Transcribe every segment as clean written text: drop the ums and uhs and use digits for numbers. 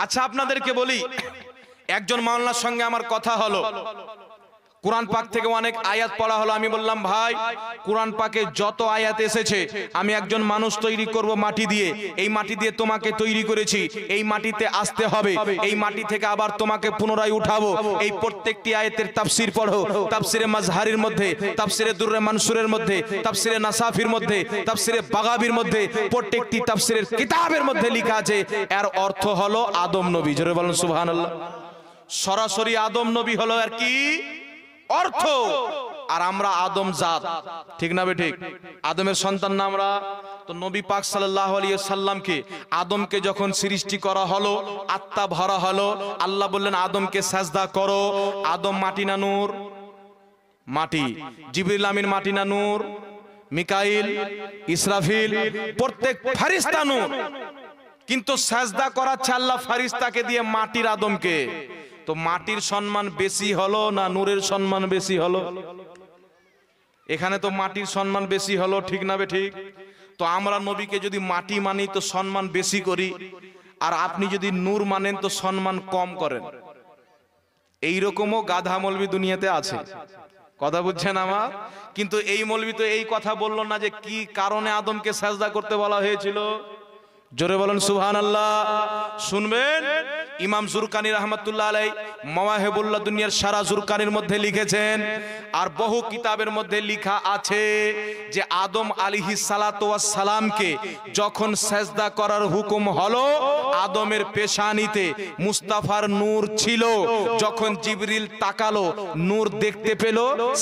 আচ্ছা আপনাদেরকে বলি, একজন মাওলানার সঙ্গে আমার কথা হলো, কুরআন পাক থেকে অনেক আয়াত পড়া হলো। আমি বললাম, ভাই কুরআন পাকে যত আয়াত এসেছে আমি একজন মানুষ তৈরি করব মাটি দিয়ে, এই মাটি দিয়ে তোমাকে তৈরি করেছি, এই মাটিতে আসতে হবে, এই মাটি থেকে আবার তোমাকে পুনরায় উঠাবো। এই প্রত্যেকটি আয়াতের তাফসীর পড়ো, তাফসীরে মাজহারির মধ্যে, তাফসীরে দুররে মানসুরের মধ্যে, তাফসীরে নাসাফির মধ্যে, তাফসীরে বাগাবির মধ্যে, প্রত্যেকটি তাফসীরের কিতাবের মধ্যে লেখা আছে এর অর্থ হলো আদম নবী। জোরে বলেন সুবহানাল্লাহ। সরাসরি আদম নবী হলো আর কি অর্থ। আর আমরা আদম জাত, ঠিক না বেঠিক? আদমের সন্তান না আমরা? তো নবী পাক সাল্লাল্লাহু আলাইহি সাল্লামকে, আদমকে যখন সৃষ্টি করা হলো, আত্মা ভরা হলো, আল্লাহ বললেন আদমকে সাজদা করো। আদম মাটি না নূর? মাটি। জিবরিল আমিন মাটি না নূর? মিকাইল, ইসরাফিল, প্রত্যেক ফেরেশতা নূর। কিন্তু সাজদা করাচ্ছে আল্লাহ ফেরেশতাকে দিয়ে মাটির আদমকে। তো মাটির সম্মান বেশি হলো না নূরের সম্মান বেশি হলো? এখানে তো মাটির সম্মান বেশি হলো, ঠিক না বেঠিক? তো আমরা নবীকে যদি মাটি মানি তো সম্মান বেশি করি, আর আপনি যদি নূর মানেন তো সম্মান কম করেন। এইরকমও গাধা মৌলবি দুনিয়াতে আছে, কথা বুঝছেন আমার? কিন্তু এই মৌলবি তো এই কথা বললো না যে কি কারণে আদমকে সাজদা করতে বলা হয়েছিল। জোরে বলেন সুবহানাল্লাহ। শুনবেন, ইমাম জুরকানি রাহমাতুল্লাহ আলাইহি মাওয়াহিবুল্লাহ দুনিয়ার সারা জুরকানির মধ্যে লিখেছেন, আর বহু কিতাবের মধ্যে লেখা আছে যে আদম আলাইহিস সালাতু ওয়াস সালামকে যখন সাজদা করার হুকুম হলো, আদমের পেশানিতে মুস্তাফার নূর ছিল। যখন জিবরিল তাকালো, নূর দেখতে পেল,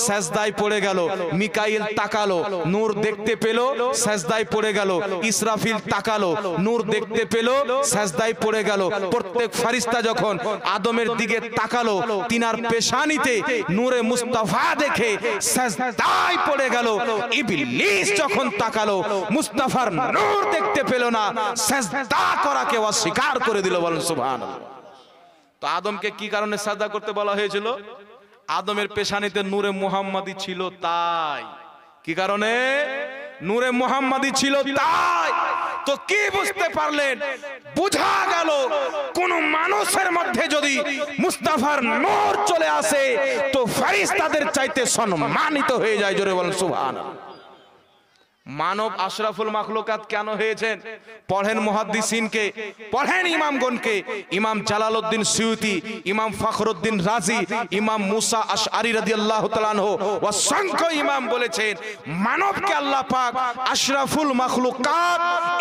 সাজদায় পড়ে গেল। মিকাইল তাকালো, নূর দেখতে পেল, সাজদায় পড়ে গেল। ইসরাফিল তাকালো, নূর দেখতে পেল, সাজদায় পড়ে গেল। প্রত্যেক ফেরেশতা যখন আদমের দিকে তাকালো, তিনার পেশানিতে নূরে মুস্তাফা দেখে সাজদায় পড়ে গেল। ইবলিস যখন তাকালো, মুস্তাফার নূর দেখতে পেল না, সাজদা করাকে অস্বীকার করে দিল। বলেন সুবহানাল্লাহ। তো আদমকে কি কারণে সাজদা করতে বলা হয়েছিল? আদমের পেশানিতে নূরে মুহাম্মাদি ছিল তাই। কি কারণে? নূরে মুহাম্মাদি ছিল তাই। তো কি বুঝতে পারলেন? বুঝা গেল কোন মানুষের মধ্যে যদি মুস্তাফার নূর চলে আসে তো ফেরেশতাদের চাইতে সম্মানিত হয়ে যায়। জোরে বলেন সুবহানাল্লাহ। মানব আশরাফুল মাখলুকাত কেন হয়েছেন? পড়েন মুহাদ্দিসিনকে, পড়েন ইমামগণকে। ইমাম জালালউদ্দিন সুয়ুতি, ইমাম ফখরুদ্দিন রাজি, ইমাম মুসা আশআরী রাদিয়াল্লাহু তাআলা আনহু অসংখ্য ইমাম বলেছেন মানবকে আল্লাহ পাক আশরাফুল মাখলুকাত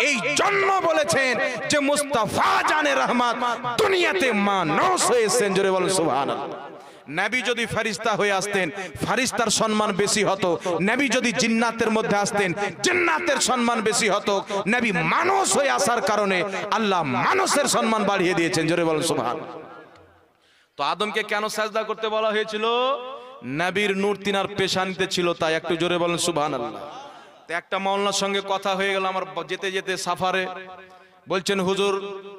এই জন্য বলেছেন যে মুস্তাফা জানে রহমত দুনিয়াতে মানুষ হয়েছেন। জোরে বলেন সুবহানাল্লাহ। নবী যদি ফেরেশতা হয়ে আসতেন, ফেরেশতার সম্মান বেশি হতো। নবী যদি জিন্নাতের মধ্যে আসতেন, জিন্নাতের সম্মান বেশি হতো। নবী মানুষ হয়ে আসার কারণে আল্লাহ মানুষের সম্মান বাড়িয়ে দিয়েছেন। জোরে বলেন সুবহানাল্লাহ। তো আদমকে কেন সাজদা করতে বলা হয়েছিল? নবীর নূর তিনার পেশানিতে ছিল তাই। একটু জোরে বলেন সুবহানাল্লাহ। তো একটা মাওলানার সঙ্গে কথা হয়ে গেল আমার যেতে যেতে সাফারে। বলছেন হুজুর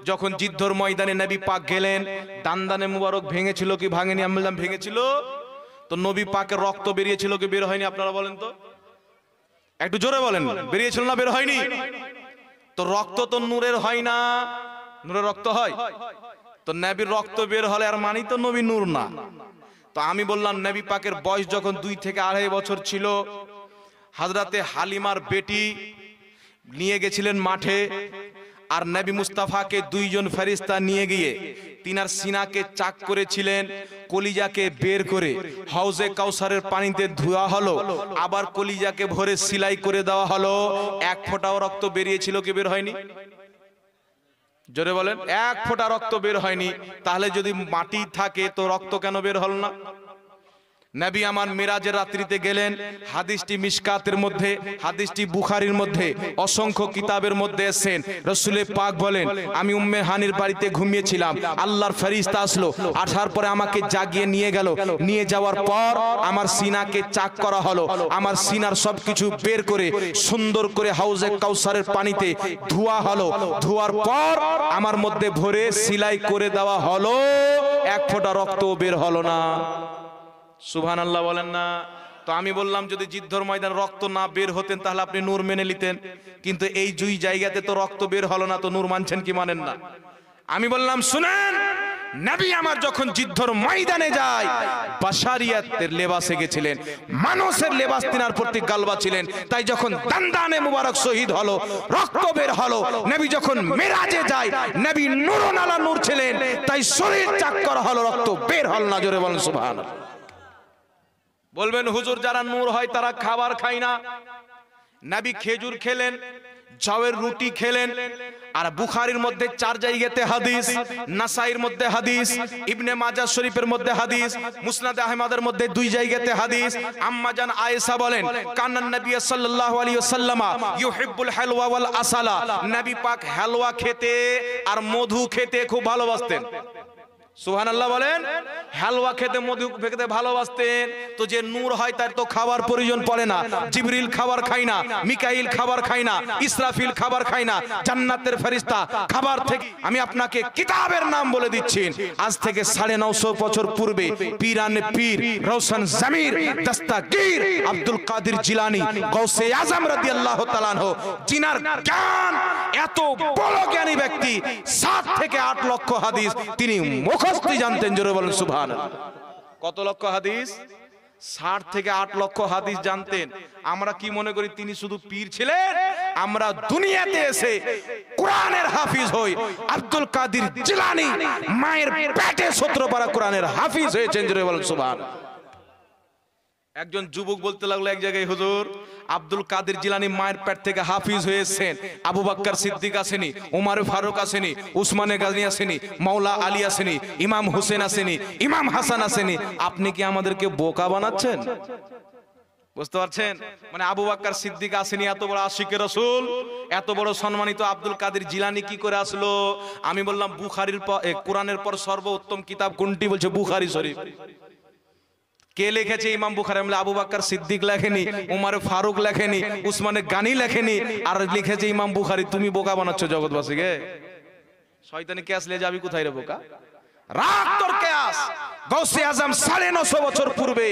যখন যুদ্ধর ময়দানে নবী পাক গেলেন, দান্দানে মুবারক ভেঙেছিল কি ভাঙেনি? আমি বললাম ভেঙেছিল। তো নবী পাকের রক্ত বেরিয়েছিল কি বের হয়নি? আপনারা বলেন তো, একটু জোরে বলেন। বেরিয়েছিল না বের হয়নি? তো রক্ত তো নূরের হয় না, নূরের রক্ত হয়? তো নবীর রক্ত বের হলে আর মানি তো নবী নূর না। তো আমি বললাম নবী পাকের বয়স যখন 2 থেকে 2.5 বছর ছিল, হযরতে হালিমার বেটি নিয়ে গেছিলেন মাঠে, আর নবী মুস্তাফাকে 2 জন ফেরেশতা নিয়ে গিয়ে তিনার সিনাকে চাক করেছিলেন, কলিজাকে বের করে হাউজে কাউসারের পানিতে ধোয়া হলো, আবার কলিজাকে ভরে সেলাই করে দেওয়া হলো। 1 ফোঁটাও রক্ত বেরিয়েছিল কি বের হয়নি? জোরে বলেন। 1 ফোঁটা রক্ত বের হয়নি। তাহলে যদি মাটি থাকে তো রক্ত কেন বের হল না? নবী আমার মিরাজের রাত্রিতে গেলেন, হাদিসটি মিশকাতের মধ্যে, হাদিসটি বুখারীর মধ্যে, অসংখ্য কিতাবের মধ্যে এসেছেন। রাসূলে পাক বলেন আমি উম্মে হানির বাড়িতে ঘুমিয়েছিলাম, আল্লাহর ফেরেশতা আসলো, আসার পরে আমাকে জাগিয়ে নিয়ে গেল। নিয়ে যাওয়ার পর আমার সিনাকে চাক করা হলো, আমার সিনার সবকিছু বের করে সুন্দর করে হাউজে কাউসারের পানিতে ধোয়া হলো। ধোয়ার পর আমার মধ্যে ভরে সেলাই করে দেওয়া হলো, 1 ফোঁটা রক্ত বের হলো না। সুবহানাল্লাহ বলেন না। তো আমি বললাম যদি যুদ্ধর ময়দান রক্ত না বের হতেন তাহলে আপনি নূর মেনে নিতেন, কিন্তু এই 2 জায়গাতে তো রক্ত বের হলো না, তো নূর মানছেন কি মানেন না? আমি বললাম শুনেন, নবী আমার যখন যুদ্ধর ময়দানে যায় বাশারিয়াতের লেবাসে গেছিলেন, মানুষের লেবাস তিনার প্রতি গালবা ছিলেন। তাই যখন দান্দানে মুবারক শহীদ হলো, রক্ত বের হলো, নবী যখন মেরাজে যায় নবী নূরুন আলা নূর ছিলেন, তাই শরীর চাক করা হলো, রক্ত বের হল না। জোরে বলেন সুবহানাল্লাহ। বলবেন হুজুর যারা নূর হয় তারা খাবার খায় না। নবী খেজুর খেলেন, চাউয়ের রুটি খেলেন। আর বুখারীর মধ্যে 4 জায়গাতে হাদিস, নাসাইর মধ্যে হাদিস, ইবনে মাজাহ শরীফের মধ্যে হাদিস, মুসনাদ আহমদের মধ্যে 2 জায়গাতে হাদিস। আম্মা জান আয়েশা বলেন কান্নান নবী সাল্লাল্লাহু আলাইহি ওয়াসাল্লাম ইউহিব্বুল হালওয়া ওয়াল আসালা, নবী পাক হালওয়া খেতে আর মধু খেতে খুব ভালোবাসতেন। সুবহানাল্লাহ বলেন। হালওয়া খেতে মধু খেতে ভালোবাসতেন। তো যে নূর হয় তার তো খাবার প্রয়োজন পড়ে না। জিবরিল খাবার খায় না, মিকাইল খাবার খায় না, ইসরাফিল খাবার খায় না, জান্নাতের ফেরেশতা খাবার থেকে। আমি আপনাকে কিতাবের নাম বলে দিচ্ছি। আজ থেকে 950 বছর পূর্বে পীরানে পীর রওশন জমির দস্তগীর আব্দুল কাদের জিলানী গৌসে আজম রাদিয়াল্লাহু তাআলা আনহু, জিনার জ্ঞান এত বড় জ্ঞানী ব্যক্তি, 7 থেকে 8 লক্ষ হাদিস তিনি মুখস্থ জানতেন। জোরে বলেন সুবহানাল্লাহ। কত লক্ষ হাদিস? 60 থেকে 8 লক্ষ হাদিস জানতেন। আমরা কি মনে করি তিনি শুধু পীর ছিলেন? আমরা দুনিয়াতে এসে কোরআনের হাফিজ হই। আব্দুল কাদের জিলানী মায়ের পেটে 17 পারা কোরআনের হাফিজ হয়েছেন। জোরে বলেন সুবহানাল্লাহ। একজন যুবক বলতে লাগলো এক জায়গায়, হুজুর আব্দুল কাদের জিলানী মায়ের পেট থেকে হাফিজ হয়েছেন, আবু বকর সিদ্দিক আসেনি, উমর ফারুক আসেনি, উসমানে গাজী আসেনি, মাওলা আলী আসেনি, ইমাম হোসেন আসেনি, ইমাম হাসান আসেনি, আপনি কি আমাদেরকে বোকা বানাচ্ছেন? বুঝতে পারছেন? মানে আবু বকর সিদ্দিক আসেনি, এত বড় আশিকে রাসূল, এত বড় সম্মানিত আব্দুল কাদের জিলানী কি করে আসলো? আমি বললাম বুখারীর পর কোরআনের পর সর্বোত্তম কিতাব কোনটি? বলছে বুখারী শরীফ। কে লিখেছে? ইমাম বুখারী। আমলে আবু বকর সিদ্দিক লেখেনি, উমর ফারুক লেখেনি, উসমানে গানি লেখেনি, আর লিখেছে ইমাম বুখারী। তুমি বোকা বানাচ্ছ জগৎবাসীকে। শয়তানি কেস নিয়ে যাবি কোথায় রে বোকা? রাত তোর কেস। গৌসে আজম 950 বছর পূর্বে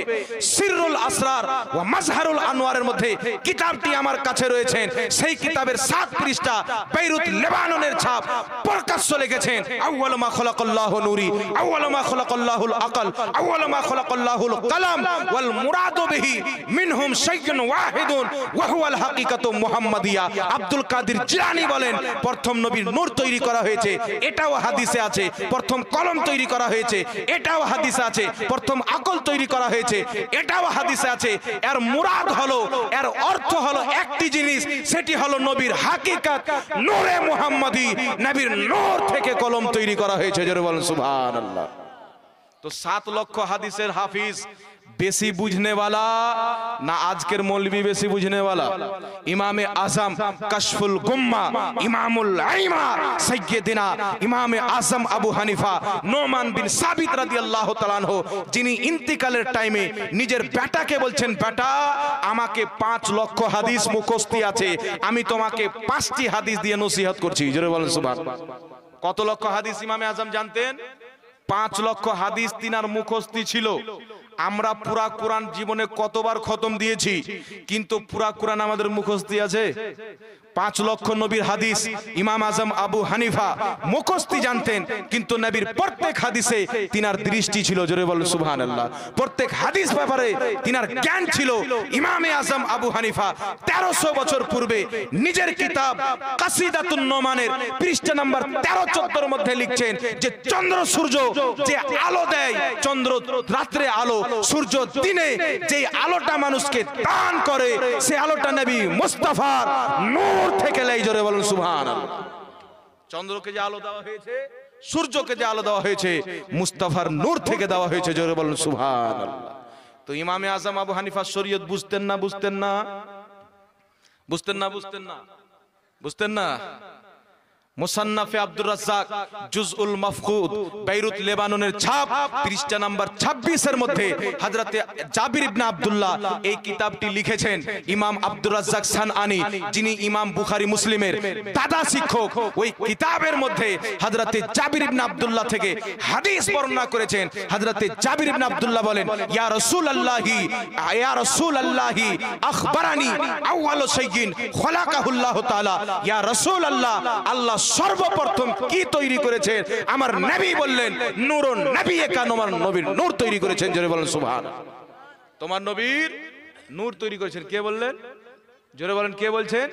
সিররুল আসরার ওয়া মাজহারুল আনোয়ারের মধ্যে কিতাবটি আমার কাছে রয়েছে। সেই কিতাবের 7 পৃষ্ঠা, বেইরুত লেবাননের ছাপ, প্রকাশ্য লিখেছেন আউয়ালু মা খালাকাল্লাহু নূরি, আউয়ালু মা খালাকাল্লাহুল আকল, আউয়ালু মা খালাকাল্লাহুল কালাম ওয়াল মুরাদু বিহি মিনহুম শাইউন ওয়াহিদুন ওয়া হুয়াল হাকিকাতু মুহাম্মাদিয়া। আব্দুল কাদের জিলানী বলেন প্রথম নবীর নূর তৈরি করা হয়েছে, এটাও হাদিসে আছে। প্রথম কলম তৈরি করা হয়েছে, এটাও হাদিসে আছে। প্রথম আকল তৈরি করা হয়েছে, এটাও হাদিসে আছে। এর মুরাদ হলো, এর অর্থ হলো একটি জিনিস, সেটি হলো নবীর হাকিকাত, নূরে মুহাম্মাদি। নবীর নূর থেকে কলম তৈরি করা হয়েছে। জোরে বলেন সুবহানাল্লাহ। তো 7 লক্ষ হাদিসের হাফিজ বেশি বুঝনে वाला না আজকের মৌলবি বেশি বুঝনে वाला? ইমামে আজম কাশফুল গুম্মা, ইমামুল আইমা সাইয়্যিদিনা ইমামে আজম আবু হানিফা নোমান বিন সাবিত রাদিয়াল্লাহু তাআলা আনহু, যিনি ইন্তিকালের টাইমে নিজের বেটাকে বলছেন, বেটা আমাকে 5 লক্ষ হাদিস মুখস্থি আছে, আমি তোমাকে 5টি হাদিস দিয়ে নসিহত করছি। জোরে বলেন সুবহানাল্লাহ। কত লক্ষ হাদিস ইমামে আজম জানতেন? 5 লক্ষ হাদিস তিনার মুখস্থি ছিল। আমরা পুরা কোরআন জীবনে কতবার খতম দিয়েছি, কিন্তু পুরা কোরআন আমাদের মুখস্থি আছে? 5 লক্ষ নবীর হাদিস ইমাম আজম আবু হানিফা মুখস্থি জানতেন, কিন্তু নবীর প্রত্যেক হাদিসে তিনার দৃষ্টি ছিল। জোরে বলেন সুবহানাল্লাহ। প্রত্যেক হাদিস ব্যাপারে তিনার জ্ঞান ছিল। ইমামে আজম আবু হানিফা 1300 বছর পূর্বে নিজের কিতাব কাসিদাতুন নোমানের পৃষ্ঠা নাম্বার 13-14 এর মধ্যে লিখছেন যে চন্দ্র সূর্য যে আলো দেয়, চন্দ্র রাত্রে আলো, সূর্য দিনে যে আলোটা মানুষকে দান করে, সে আলোটা নবী মুস্তাফার নূর থেকে লাই। জোরে বলুন সুবহানাল্লাহ। চন্দ্রকে যে আলো দেওয়া হয়েছে, সূর্যকে যে আলো দেওয়া হয়েছে, মুস্তাফার নূর থেকে দেওয়া হয়েছে। জোরে বলুন সুবহানাল্লাহ। তো ইমামে আজম আবু হানিফা শরীয়ত বুঝতেন না? বুঝতেন না? বুঝতেন না? বুঝতেন না? বুঝতেন না? মুসান্নাফে আব্দুর রাজ্জাক জুজউল মাফকুদ, বেইরুত লেবাননের ছাপ, পৃষ্ঠা নাম্বার 26 এর মধ্যে হযরতে জাবির ইবনে আব্দুল্লাহ এই কিতাবটি লিখেছেন। ইমাম আব্দুর রাজ্জাক সানআনী, যিনি ইমাম বুখারী মুসলিমের দাদা শিক্ষক, ওই কিতাবের মধ্যে হযরতে জাবির ইবনে আব্দুল্লাহ থেকে হাদিস বর্ণনা করেছেন। হযরতে জাবির ইবনে আব্দুল্লাহ বলেন, ইয়া রাসূলুল্লাহি, ইয়া রাসূলুল্লাহি আখবারানি আউয়ালু শাইইন খলাকাহুল্লাহু তাআলা। ইয়া রাসূলুল্লাহ, আল্লাহ সর্বপ্রথম কি তৈরি করেছেন? আমার নবী বললেন নূরুন নবী কান, আমার নবীর নূর তৈরি করেছেন। জোরে বলেন সুবহানাল্লাহ। তোমার নবীর নূর তৈরি করেছেন কে বললেন? জোরে বলেন কে বলছেন?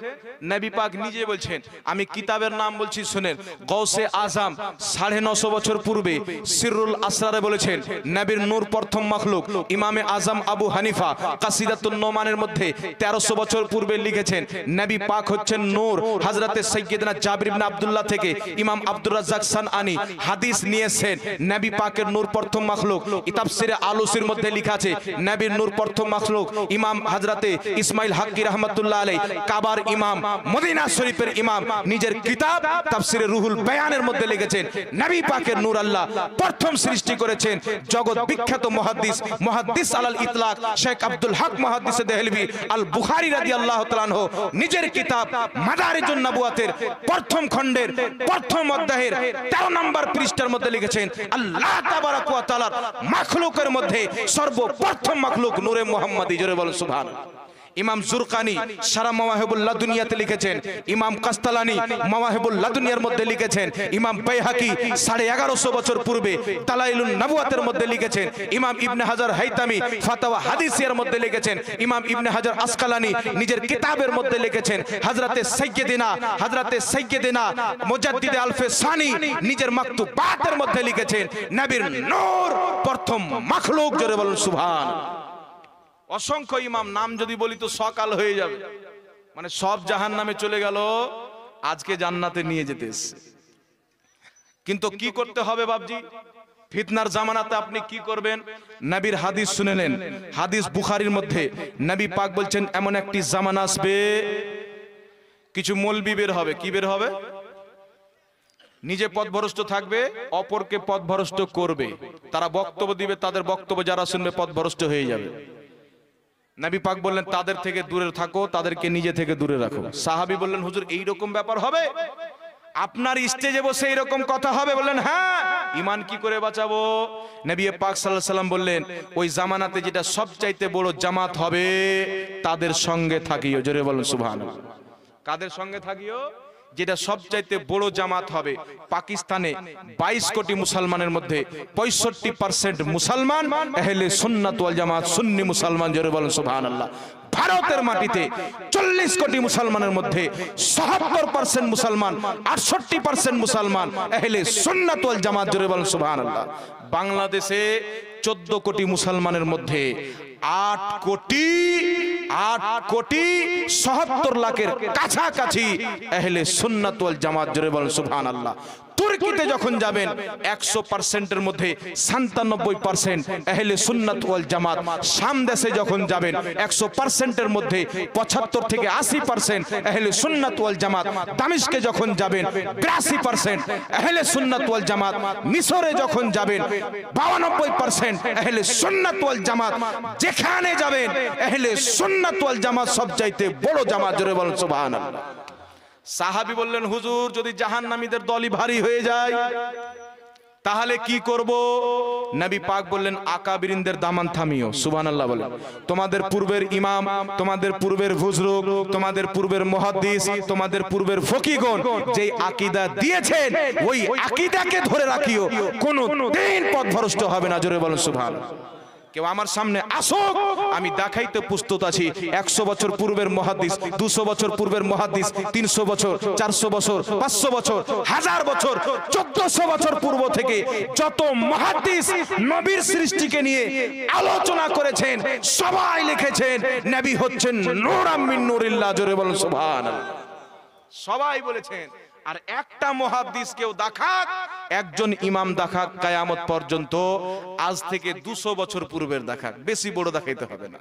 নবী পাক নিজে বলছেন। আমি কিতাবের নাম বলছি শুনেন। গৌসে আজম 950 বছর পূর্বে সিররুল আসরারে বলেছেন নবীর নূর প্রথম মাখলুক। ইমামে আজম আবু হানিফা কাসিদাতুন নোমানের মধ্যে 1300 বছর পূর্বে লিখেছেন নবী পাক হচ্ছেন নূর। হযরতে সাইয়্যিদনা জাবির ইবনে আব্দুল্লাহ থেকে ইমাম আব্দুর রাজ্জাক সানআনী হাদিস নিয়েছেন নবী পাকের নূর প্রথম মাখলুক। তাফসিরে আলুসির মধ্যে লেখা আছে নবীর নূর প্রথম মাখলুক। ইমাম হযরতে ইসমাইল হাক্কি রাহমাতুল্লাহ আলাইহি কাবার ইমাম, মদিনা শরীফের ইমাম নিজের কিতাব তাফসিরে রুহুল বায়ানের মধ্যে লিখেছেন নবী পাকের নূর আল্লাহ প্রথম সৃষ্টি করেছেন। জগৎ বিখ্যাত মুহাদ্দিস আলাল ইতলাক শেখ আব্দুল হক মুহাদ্দিস দেহলভী আল বুখারী রাদিয়াল্লাহু তাআলা আনহু নিজের কিতাব মাদারিজুন নবুওয়াতের প্রথম খণ্ডের প্রথম অধ্যায়ের 13 নম্বর পৃষ্ঠার মধ্যে লিখেছেন আল্লাহ তাবারাক ওয়া তাআলার মাখলুকের মধ্যে সর্বপ্রথম মাখলুক নূরে মুহাম্মাদি। জোরে বলেন সুবহানাল্লাহ। ইমাম জুরকানি সারা মাওয়াহিবুল লাদুনিয়াতে লিখেছেন। ইমাম কাস্তালানি মাওয়াহিবুল লাদুনিয়ার মধ্যে লিখেছেন। ইমাম বাইহাকি 1150 বছর পূর্বে দালাইলুন নবুওয়াতের মধ্যে লিখেছেন। ইমাম ইবনে হাজার হাইতামি ফাতাওয়া হাদিসের মধ্যে লিখেছেন। ইমাম ইবনে হাজার আসকালানি নিজের কিতাবের মধ্যে লিখেছেন। হযরতে সাইয়্যিদিনা মুজাদ্দিদে আলফে সানি নিজের মাকতুবাতের মধ্যে লিখেছেন নবীর নূর প্রথম মাখলুক। জোরে বলুন সুবহানাল্লাহ। অসংখ্য ইমাম নাম যদি বলি তো সকাল হয়ে যাবে। মানে সব জাহান্নামে চলে গেল, আজকে জান্নাতে নিয়ে যেতে এসেছে। কিন্তু কি করতে হবে বাবজি? ফিতনার জামানাতে আপনি কি করবেন? নবীর হাদিস শুনে নেন। হাদিস বুখারীর মধ্যে নবী পাক বলছেন এমন একটি জামানা আসবে কিছু মৌলবি বের হবে। কি বের হবে? নিজে পথভ্রষ্ট থাকবে, অপরকে পথভ্রষ্ট করবে। তারা বক্তব্য দিবে, তাদের বক্তব্য যারা শুনবে পথভ্রষ্ট হয়ে যাবে। নবী পাক বললেন তাদের থেকে দূরে থাকো, তাদেরকে নিজে থেকে দূরে রাখো। সাহাবী বললেন হুজুর এইরকম ব্যাপার হবে? আপনার স্টেজে বসে এরকম কথা হবে? বললেন হ্যাঁ। ঈমান কি করে বাঁচাবো? নবী পাক সাল্লাল্লাহু আলাইহি সাল্লাম বললেন ওই জামানাতে যেটা সবচাইতে বড় জামাত হবে তাদের সঙ্গে থাকিও। জোরে বলুন সুবহানাল্লাহ। কাদের সঙ্গে থাকিও? যেটা সবচাইতে বড় জামাত হবে। পাকিস্তানে 22 কোটি মুসলমানের মধ্যে 65% মুসলমান আহলে সুন্নাত ওয়াল জামাত সুন্নি মুসলমান। জোরে বলেন সুবহানাল্লাহ। ভারতের মাটিতে 40 কোটি মুসলমানের মধ্যে 77% মুসলমান, 68% মুসলমান আহলে সুন্নাত ওয়াল জামাত। জোরে বলেন সুবহানাল্লাহ। বাংলাদেশে 14 কোটি মুসলমানের মধ্যে 8 কোটি 77 লাখের কাছাকাছি আহলে সুন্নাত ওয়াল জামাত। জোরে বলেন সুবহানাল্লাহ। তুর্কিতে যখন যাবেন 100%-এর মধ্যে 97% আহলে সুন্নাত ওয়াল জামাত। শাম দেশে যখন যাবেন 100%-এর মধ্যে 75 থেকে 80% আহলে সুন্নাত ওয়াল জামাত। দামেস্কে যখন যাবেন 82% আহলে সুন্নাত ওয়াল জামাত। মিশরে যখন যাবেন 92% আহলে সুন্নাত ওয়াল জামাত। যেখানে যাবেন আহলে সুন্নাত ওয়াল জামাত সবচাইতে বড় জামাত। জোরে বলেন সুবহানাল্লাহ। সাহাবী বললেন হুজুর যদি জাহান্নামীদের দলই ভারী হয়ে যায় তাহলে কি করব? নবী পাক বললেন আকাবিরিনদের দামান থামিও। সুবহানাল্লাহ বলেন। তোমাদের পূর্বের ইমাম, তোমাদের পূর্বের বুজরুগ, তোমাদের পূর্বের মুহাদ্দিস, তোমাদের পূর্বের ফকিহগণ যেই আকীদা দিয়েছেন ওই আকীদাকে ধরে রাখিও, কোন দিন পথভ্রষ্ট হবে না। জোরে বলেন সুবহানাল্লাহ। কেউ আমার সামনে আসুক, আমি দেখাইতে প্রস্তুত আছি 100 বছর পূর্বের মুহাদ্দিস, 200 বছর পূর্বের মুহাদ্দিস, 300 বছর, 400 বছর, 500 বছর, 1000 বছর, 1400 বছর পূর্ব থেকে যত মুহাদ্দিস নবীর সৃষ্টিকে নিয়ে আলোচনা করেছেন সবাই লিখেছেন নবী হচ্ছেন নূরাম মিন নূরিল্লাহ। জোরে বলেন সুবহানাল্লাহ। সবাই বলেছেন। আর একটা মুহাদ্দিস কেউ দেখাক, একজন ইমাম দেখাক কিয়ামত পর্যন্ত, আজ থেকে 200 বছর পূর্বের দেখাক, বেশি বড় দেখাইতে হবে না।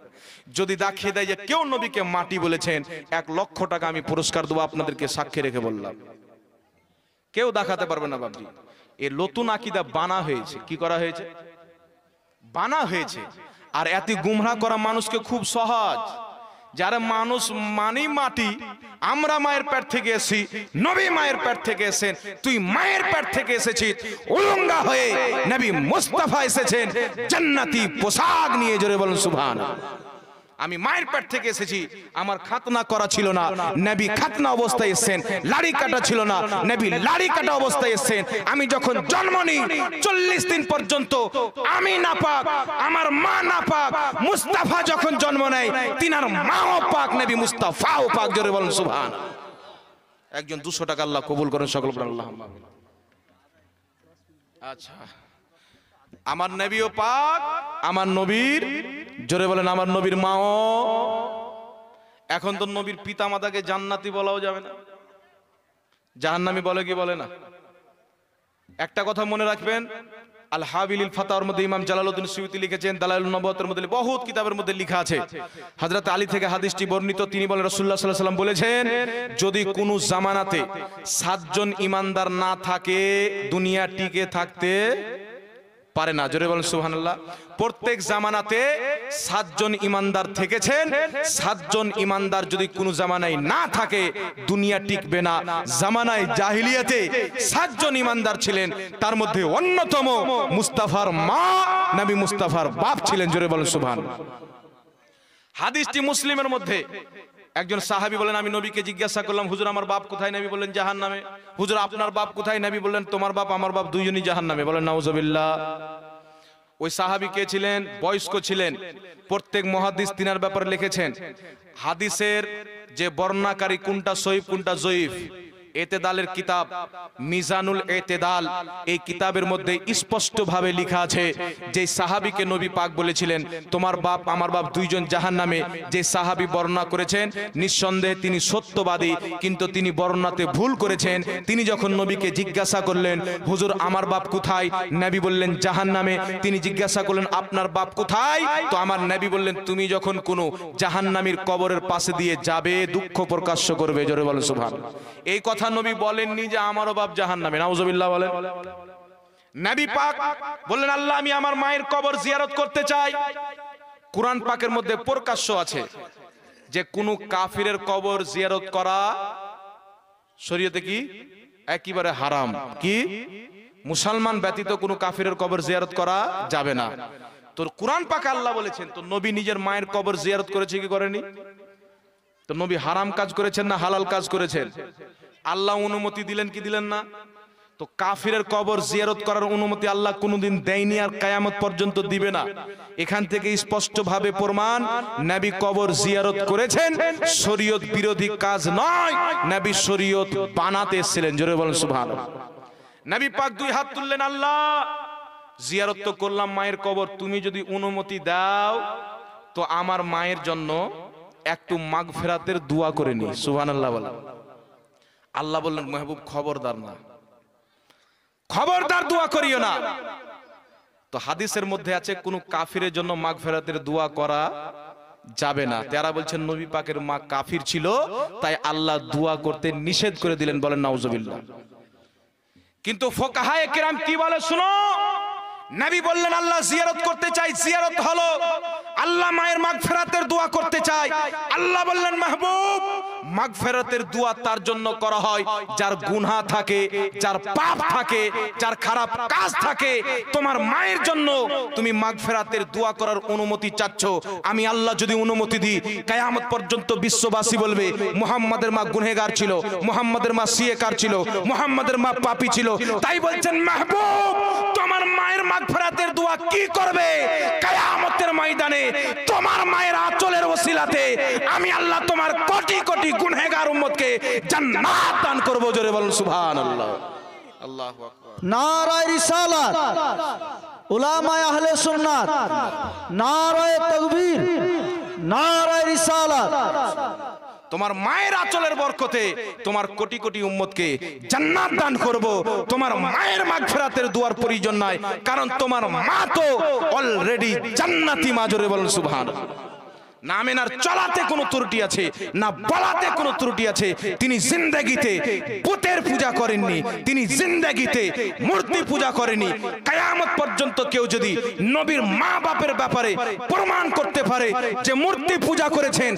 যদি দেখিয়ে দেয় যে কেউ নবীকে মাটি বলেছেন 1 লক্ষ টাকা আমি পুরস্কার দেব, আপনাদেরকে সাক্ষী রেখে বললাম। কেউ দেখাতে পারবে না বাবজি। এই নতুন আকীদা বানা হয়েছে। কি করা হয়েছে? বানা হয়েছে। আর এত গুমরাহ করা মানুষকে খুব সহজ। যারা মানুষ মানি মাটি, আমরা মায়ের পেট থেকে এসেছি, নবী মায়ের পেট থেকে এসেছেন, তুই মায়ের পেট থেকে এসেছিস উলঙ্গা হয়ে, নবী মুস্তাফা এসেছেন জান্নাতি পোশাক নিয়ে। জোরে বলুন সুবহানাল্লাহ। আমি মায়ের পেট থেকে এসেছি, আমার খাতনা করা ছিল না, নবী খাতনা অবস্থায় এসেছেন। লাড়ি কাটা ছিল না, নবী লাড়ি কাটা অবস্থায় এসেছেন। আমি যখন জন্ম নিই 40 দিন পর্যন্ত আমি নাপাক, আমার মা নাপাক। মুস্তাফা যখন জন্ম নেয় তিনার মাও পাক, নবী মুস্তাফাও পাক। জোরে বলুন সুবহানাল্লাহ। একজন 200 টাকা আল্লাহ কবুল করেন, সকল বলেন আল্লাহুম্মা আমিন। আচ্ছা, আমার নবীও পাক, আমার নবীর, জোরে বলেন আমার নবীর মাও। এখন তো নবীর পিতা মাতাকে জান্নাতি বলাও যাবে না, জাহান্নামী বলে কি বলে না। একটা কথা মনে রাখবেন, আল হাবিলিল ফাতাওয়ার মধ্যে ইমাম জালালউদ্দিন সুয়ুতী লিখেছেন, দালাইলুন নবুওয়াতের মধ্যে বহুত কিতাবের মধ্যে লেখা আছে, হযরত আলী থেকে হাদিসটি বর্ণিত। তিনি বলেন রাসূলুল্লাহ সাল্লাল্লাহু আলাইহি ওয়াসাল্লাম বলেছেন, যদি কোনো জামানাতে 7 জন ঈমানদার না থাকে দুনিয়া টিকে থাকতে পারে না। জোরে বলেন সুবহানাল্লাহ। প্রত্যেক জামানাতে 7 জন ঈমানদার থেকেছেন, 7 জন ঈমানদার যদি কোনো জামানায় না থাকে দুনিয়া টিকবে না। জামানায় জাহিলিয়াতে 7 জন ঈমানদার ছিলেন, তার মধ্যে অন্যতম মুস্তাফার মা, নবী মুস্তাফার বাপ ছিলেন। জোরে বলেন সুবহানাল্লাহ। হাদিসটি মুসলিমের মধ্যে। একজন সাহাবী বলেন, আমি নবীকে জিজ্ঞাসা করলাম, হুজুর আমার বাপ কোথায়? নবী বললেন জাহান্নামে। হুজুর আপনার বাপ কোথায়? নবী বললেন তোমার বাপ আমার বাপ দুইজনই জাহান্নামে। বলেন নাউজুবিল্লাহ। ওই সাহাবী কে ছিলেন? বয়স্ক ছিলেন। প্রত্যেক মুহাদ্দিস তিনার ব্যাপারে লিখেছেন। হাদিসের যে বর্ণনাকারী কোনটা সহিহ কোনটা জয়ীফ, এতেদালের কিতাব মিজানুল এতেদাল, এই কিতাবের মধ্যে স্পষ্ট ভাবে লেখা আছে যে সাহাবীকে নবী পাক বলেছিলেন তোমার বাপ আমার বাপ দুইজন জাহান্নামে। যে সাহাবী বর্ণনা করেছেন নিঃসন্দেহে তিনি সত্যবাদী, কিন্তু তিনি বর্ণনাতে ভুল করেছেন। তিনি যখন নবীকে জিজ্ঞাসা করলেন হুজুর আমার বাপ কোথায়? নবী বললেন জাহান্নামে। তিনি জিজ্ঞাসা করলেন আপনার বাপ কোথায়? তো আমার নবী বললেন তুমি যখন কোনো জাহান্নামীর কবরের পাশে দিয়ে যাবে দুঃখ প্রকাশ করবে। জোরে বলেন সুবহানাল্লাহ। এই কথা নবী বলেননি যে আমারও বাপ জাহান্নামে। নাউজুবিল্লাহ বলেন। নবী পাক বললেন আল্লাহ আমি আমার মায়ের কবর জিয়ারত করতে চাই। কুরআন পাকের মধ্যে প্রকাশ্য আছে যে কোন কাফিরের কবর জিয়ারত করা শরীয়তে কি একেবারে হারাম। কি মুসলমান ব্যতীত কোনো কাফিরের কবর জিয়ারত করা যাবে না। তো কুরআন পাকে আল্লাহ বলেছেন, তো নবী নিজের মায়ের কবর জিয়ারত করেছে কি করেনি? তো নবী হারাম কাজ করেছেন না হালাল কাজ করেছেন? আল্লাহ অনুমতি দিলেন কি দিলেন না? তো কাফিরের কবর জিয়ারত করার অনুমতি আল্লাহ কোনোদিন দেয়নি আর কিয়ামত পর্যন্ত দিবে না। এখান থেকে স্পষ্ট ভাবে প্রমাণ নবী কবর জিয়ারত করেছেন, শরীয়ত বিরোধী কাজ নয়, নবী শরীয়ত বানাতে এসেছিলেন। জোরে বলেন সুবহানাল্লাহ। নবী পাক দুই হাত তুললেন, আল্লাহ জিয়ারত তো করলাম মায়ের কবর, তুমি যদি অনুমতি দাও তো আমার মায়ের জন্য একটু মাগফিরাতের দোয়া করে নি। সুবহানাল্লাহ বলেন। আল্লাহ বললেন মাহবুব খবরদার না, খবরদার দোয়া করিও না। তো হাদিসের মধ্যে আছে কোন কাফিরের জন্য মাগফিরাতের দোয়া করা যাবে না। তারা বলছেন নবী পাকের মা কাফির ছিল তাই আল্লাহ দোয়া করতে নিষেধ করে দিলেন। বলেন নাউজুবিল্লাহ। কিন্তু ফুকাহায়ে কিরাম কি বলে শুনো, নবী বললেন আল্লাহ জিয়ারত করতে চাই, জিয়ারত হলো আল্লাহ মায়ের মাগফিরাতের দোয়া করতে চাই। আল্লাহ বললেন মাহবুব মাগফিরাতের দোয়া তার জন্য করা হয় যার গুনাহ থাকে, যার পাপ থাকে, যার খারাপ কাজ থাকে। তোমার মায়ের জন্য তুমি মাগফিরাতের দোয়া করার অনুমতি চাচ্ছ, আমি আল্লাহ যদি অনুমতি দিই কিয়ামত পর্যন্ত বিশ্ববাসী বলবে মুহাম্মাদের মা গুনাহগার ছিল, মুহাম্মাদের মা সিয়েকার ছিল, মুহাম্মাদের মা পাপী ছিল। তাই বলছেন মাহবুব তোমার মায়ের মাগফিরাতের দোয়া কি করবে? কিয়ামতের ময়দানে তোমার মায়ের আঁচলের ওসিলাতে আমি আল্লাহ তোমার কোটি কোটি গুনাহগার উম্মতকে জান্নাত দান করব। জোরে বলুন সুবহানাল্লাহ। আল্লাহু আকবার। নারায়ে রিসালাত, উলামায়ে আহলে সুন্নাত, নারায়ে তাকবীর, নারায়ে রিসালাত। তোমার মায়ের আঁচলের বরকতে তোমার কোটি কোটি উম্মতকে জান্নাত দান করব। তোমার মায়ের মাগফিরাতের দোয়ার প্রয়োজন নাই, কারণ তোমার মা তো অলরেডি জান্নাতি মা। জোরে বলুন সুবহানাল্লাহ। না আমেনার চলাতে কোনো ত্রুটি আছে না বলাতে কোনো ত্রুটি আছে। তিনি জিন্দেগিতে পুতের পূজা করেননি, তিনি জিন্দেগিতে মূর্তি পূজা করেনি। কিয়ামত পর্যন্ত কেউ যদি নবীর মা বাপের ব্যাপারে প্রমাণ করতে পারে যে মূর্তি পূজা করেছেন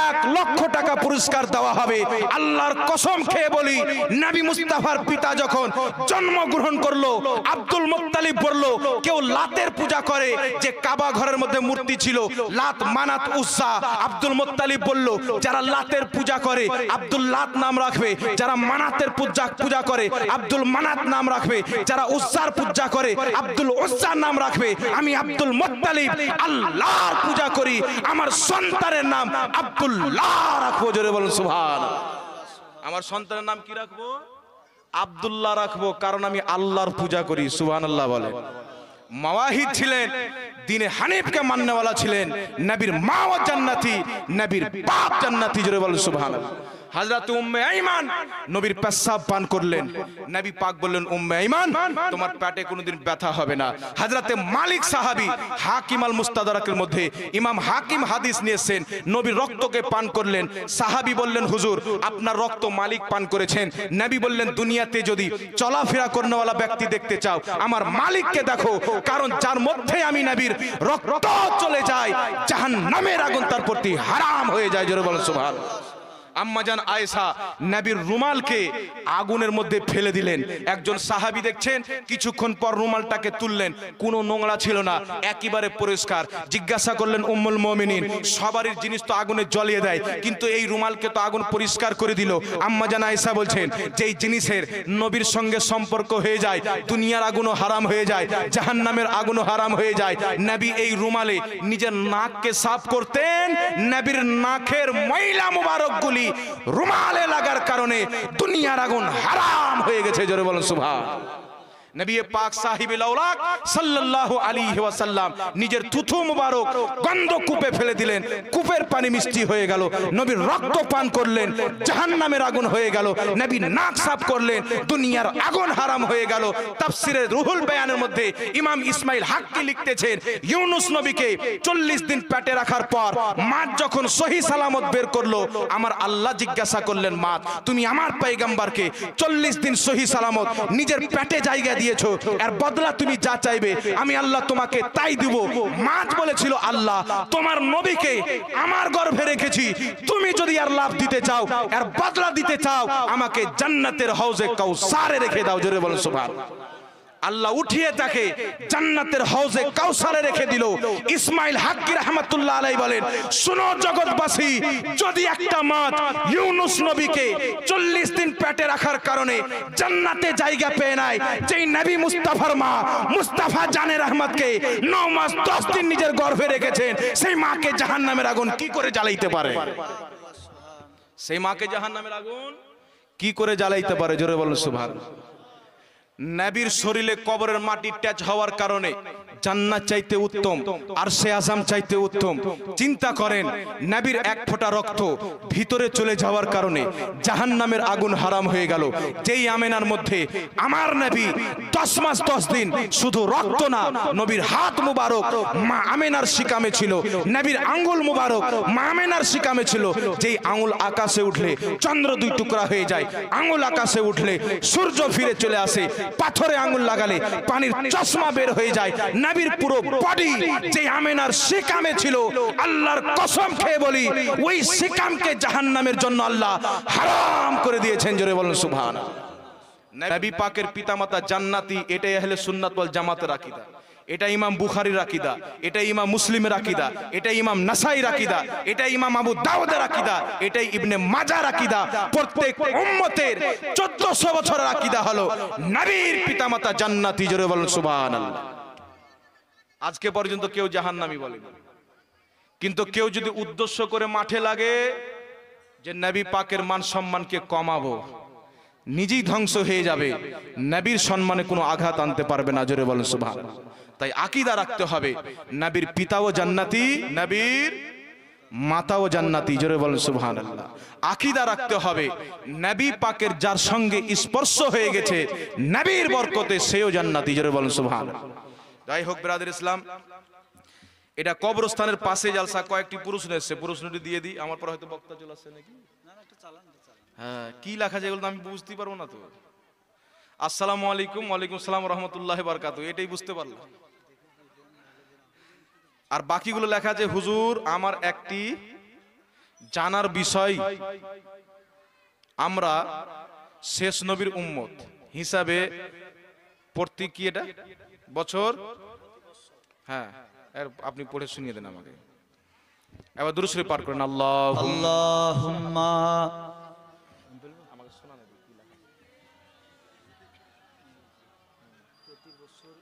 1 লক্ষ টাকা পুরস্কার দেওয়া হবে। আল্লাহর কসম খেয়ে বলি নবী মুস্তাফার পিতা যখন জন্মগ্রহণ করলো আব্দুল মুত্তালিব বলল কেউ লাতের পূজা করে, যে কাবা ঘরের মধ্যে মূর্তি ছিল লাত মানাত উজ্জা উজ্জা। আব্দুল মুত্তালিব বলল যারা লাতের পূজা করে আব্দুল লাত নাম রাখবে, যারা মানাতের পূজা করে আব্দুল মানাত নাম রাখবে, যারা উজ্জার পূজা করে আব্দুল উজ্জার নাম রাখবে। আমি আব্দুল মুত্তালিব আল্লাহর পূজা করি, আমার সন্তানের নাম আব্দুল্লাহ রাখবো। জোরে বলুন সুবহানাল্লাহ। আমার সন্তানের নাম কি রাখবো? আব্দুল্লাহ রাখবো, কারণ আমি আল্লাহর পূজা করি। সুবহানাল্লাহ বলে। মাওয়াহিদ ছিলেন, দিনে হানিফকে মাননেওয়ালা ছিলেন, নবীর মাও জান্নাতি, নবীর বাপ জান্নাতি। জোরে বলুন সুবহানাল্লাহ। হযরত উম্মে আইমান নবীর পেশাব পান করলেন, নবী পাক বললেন উম্মে আইমান তোমার পেটে কোনোদিন ব্যথা হবে না। হযরতে মালিক সাহাবী হাকিম আল মুস্তাদরাকের মধ্যে ইমাম হাকিম হাদিস নিয়েছেন, নবীর রক্তকে পান করলেন। সাহাবী বললেন হুজুর আপনার রক্ত মালিক পান করেছেন। নবী বললেন দুনিয়াতে যদি চলাফেরা করনেওয়ালা ব্যক্তি দেখতে চাও আমার মালিককে দেখো, কারণ যার মধ্যে আমি নবীর রক্ত চলে যায় জাহান্নামের আগুন তার প্রতি হারাম হয়ে যায়। জোরে বলুন সুবহানাল্লাহ। আম্মাজান আয়েশা নবীর রুমালকে আগুনের মধ্যে ফেলে দিলেন। একজন সাহাবী দেখছেন, কিছুক্ষণ পর রুমালটাকে তুললেন, কোনো নোংরা ছিল না, একেবারে পরিষ্কার। জিজ্ঞাসা করলেন উম্মুল মুমিনিন সবারই জিনিস তো আগুনে জ্বলিয়ে দেয়, কিন্তু এই রুমালকে তো আগুন পরিষ্কার করে দিল। আম্মাজান আয়েশা বলছেন যেই জিনিসের নবীর সঙ্গে সম্পর্ক হয়ে যায় দুনিয়ার আগুনও হারাম হয়ে যায়, জাহান্নামের আগুনও হারাম হয়ে যায়। নবী এই রুমালে নিজের নাককে সাফ করতেন, নবীর নাকের ময়লা মুবারকগুলি রুমালে লাগার কারণে দুনিয়ার আগুন হারাম হয়ে গেছে। জোরে বলুন সুবহানাল্লাহ। নবী পাক সাহিবুল আওলাক সাল্লাল্লাহু আলাইহি ওয়াসাল্লাম নিজের থুথু মুবারক গন্ধ কূপে ফেলে দিলেন, কূপের পানি মিষ্টি হয়ে গেল। নবীর রক্ত পান করলেন, জাহান্নামের আগুন হয়ে গেল। নবী নাক সাফ করলেন, দুনিয়ার আগুন হারাম হয়ে গেল। তাফসিরে রুহুল বায়ানের মধ্যে ইমাম ইসমাইল হাক্কি লিখতেছেন ইউনুস নবীকে 40 দিন পেটে রাখার পর মাছ যখন সহি সালামত বের করলো, আমার আল্লাহ জিজ্ঞাসা করলেন মাছ তুমি আমার পয়গম্বরকে 40 দিন সহি সালামত নিজের পেটে জায়গা দিয়েছো, এর বদলা তুমি যা চাইবে আমি আল্লাহ তোমাকে তাই দিব। মাছ বলেছিল আল্লাহ তোমার নবীকে আমার গর্ভে রেখেছি, তুমি যদি আর লাভ দিতে চাও, এর বদলা দিতে চাও, আমাকে জান্নাতের হাউজে কাউসারে রেখে দাও। জোরে বলুন সুবহানাল্লাহ। আল্লাহ উঠিয়ে তাকে জান্নাতের হাউজে কাউসারে রেখে দিল। ইসমাইল হাক্কি রাহমাতুল্লাহ আলাইহি বলেন শুনো জগৎবাসী, যদি একটা মাছ ইউনুস নবীকে 40 দিন পেটে রাখার কারণে জান্নাতে জায়গা পেয়ে নেয়, যেই নবী মুস্তাফার মা মুস্তাফা জানে রহমতকে 9 মাস 10 দিন নিজের গর্ভে রেখেছেন, সেই মাকে জাহান্নামের আগুন কি করে জ্বালাইতে পারে? সেই মাকে জাহান্নামের আগুন কি করে জ্বালাইতে পারে? জোরে বলুন সুবহানাল্লাহ। নবীর শরীরে কবরের মাটি টাচ হওয়ার কারণে জান্নাত চাইতে উত্তম, আরশে আযম চাইতে উত্তম। চিন্তা করেন নবীর এক ফোঁটা রক্ত ভিতরে চলে যাওয়ার কারণে জাহান্নামের আগুন হারাম হয়ে গেল। যেই আমেনার মধ্যে আমার নবী 10 মাস 10 দিন শুধু রক্ত না, নবীর হাত মুবারক মা আমেনার শিকামে ছিল, নবীর আঙ্গুল মুবারক মা আমেনার শিকামে ছিল। যেই আঙ্গুল আকাশে উঠলে চন্দ্র 2 টুকরা হয়ে যায়, আঙ্গুল আকাশে উঠলে সূর্য ফিরে চলে আসে, পাথরে আঙ্গুল লাগালে পানির চশমা বের হয়ে যায়। নবীর পুরো বডি যে আমেনার শিকামে ছিল, আল্লাহর কসম খেয়ে বলি ওই শিকামকে জাহান্নামের জন্য আল্লাহ হারাম করে দিয়েছেন। জোরে বলুন সুবহানাল্লাহ। নবী পাকের পিতামাতা জান্নাতি, এটাই আহলে সুন্নাত ওয়াল জামাতের আকীদা, এটা ইমাম বুখারীর আকীদা, এটা ইমাম মুসলিমের আকীদা, এটা ইমাম নাসাইর আকীদা, এটা ইমাম আবু দাউদের আকীদা, এটাই ইবনে মাজার আকীদা। প্রত্যেক উম্মতের 1400 বছরের আকীদা হলো নবীর পিতামাতা জান্নাতি। জোরে বলুন সুবহানাল্লাহ। আজকে পর্যন্ত কেউ জাহান্নামী বলেনি, কিন্তু কেউ যদি উদ্দেশ্য করে মাঠে লাগে যে নবী পাকের মান সম্মানকে কমাবো, নিজেই ধ্বংস হয়ে যাবে, নবীর সম্মানে কোনো আঘাত আনতে পারবে না। জোরে বলুন সুবহানাল্লাহ। তাই আকীদা রাখতে হবে নবীর পিতাও জান্নাতি, নবীর মাতাও জান্নাতি। জোরে বলুন সুবহানাল্লাহ। আকীদা রাখতে হবে নবী পাকের যার সঙ্গে স্পর্শ হয়ে গেছে নবীর বরকতে সেও জান্নাতি। জোরে বলুন সুবহানাল্লাহ। যাই হোক ব্রাদার ইসলাম, এটা কবরস্থানের পাশে জালসা, কয়েকটি প্রশ্ন এসেছে, প্রশ্নটি দিয়ে দিই, আমার পর হয়তো বক্তা চলে আসছে নাকি। হ্যাঁ, কি লেখা যায় এগুলো আমি বুঝতে পারবো না তো। আসসালামু আলাইকুম। ওয়ালাইকুম আসসালাম রাহমাতুল্লাহি ওয়া বারাকাতুহু, এটাই বুঝতে পারলাম। আর বাকিগুলো লেখা আছে হুজুর আমার একটি জানার বিষয়, আমরা শেষ নবীর উম্মত হিসাবে প্রত্যেক কি এটা বছর, হ্যাঁ আপনি পড়ে শুনিয়ে দেন আমাকে। এবার দুরূদ শরীফ পাঠ করেন। আল্লাহুম্মা আল্লাহুম্মা প্রতি বছর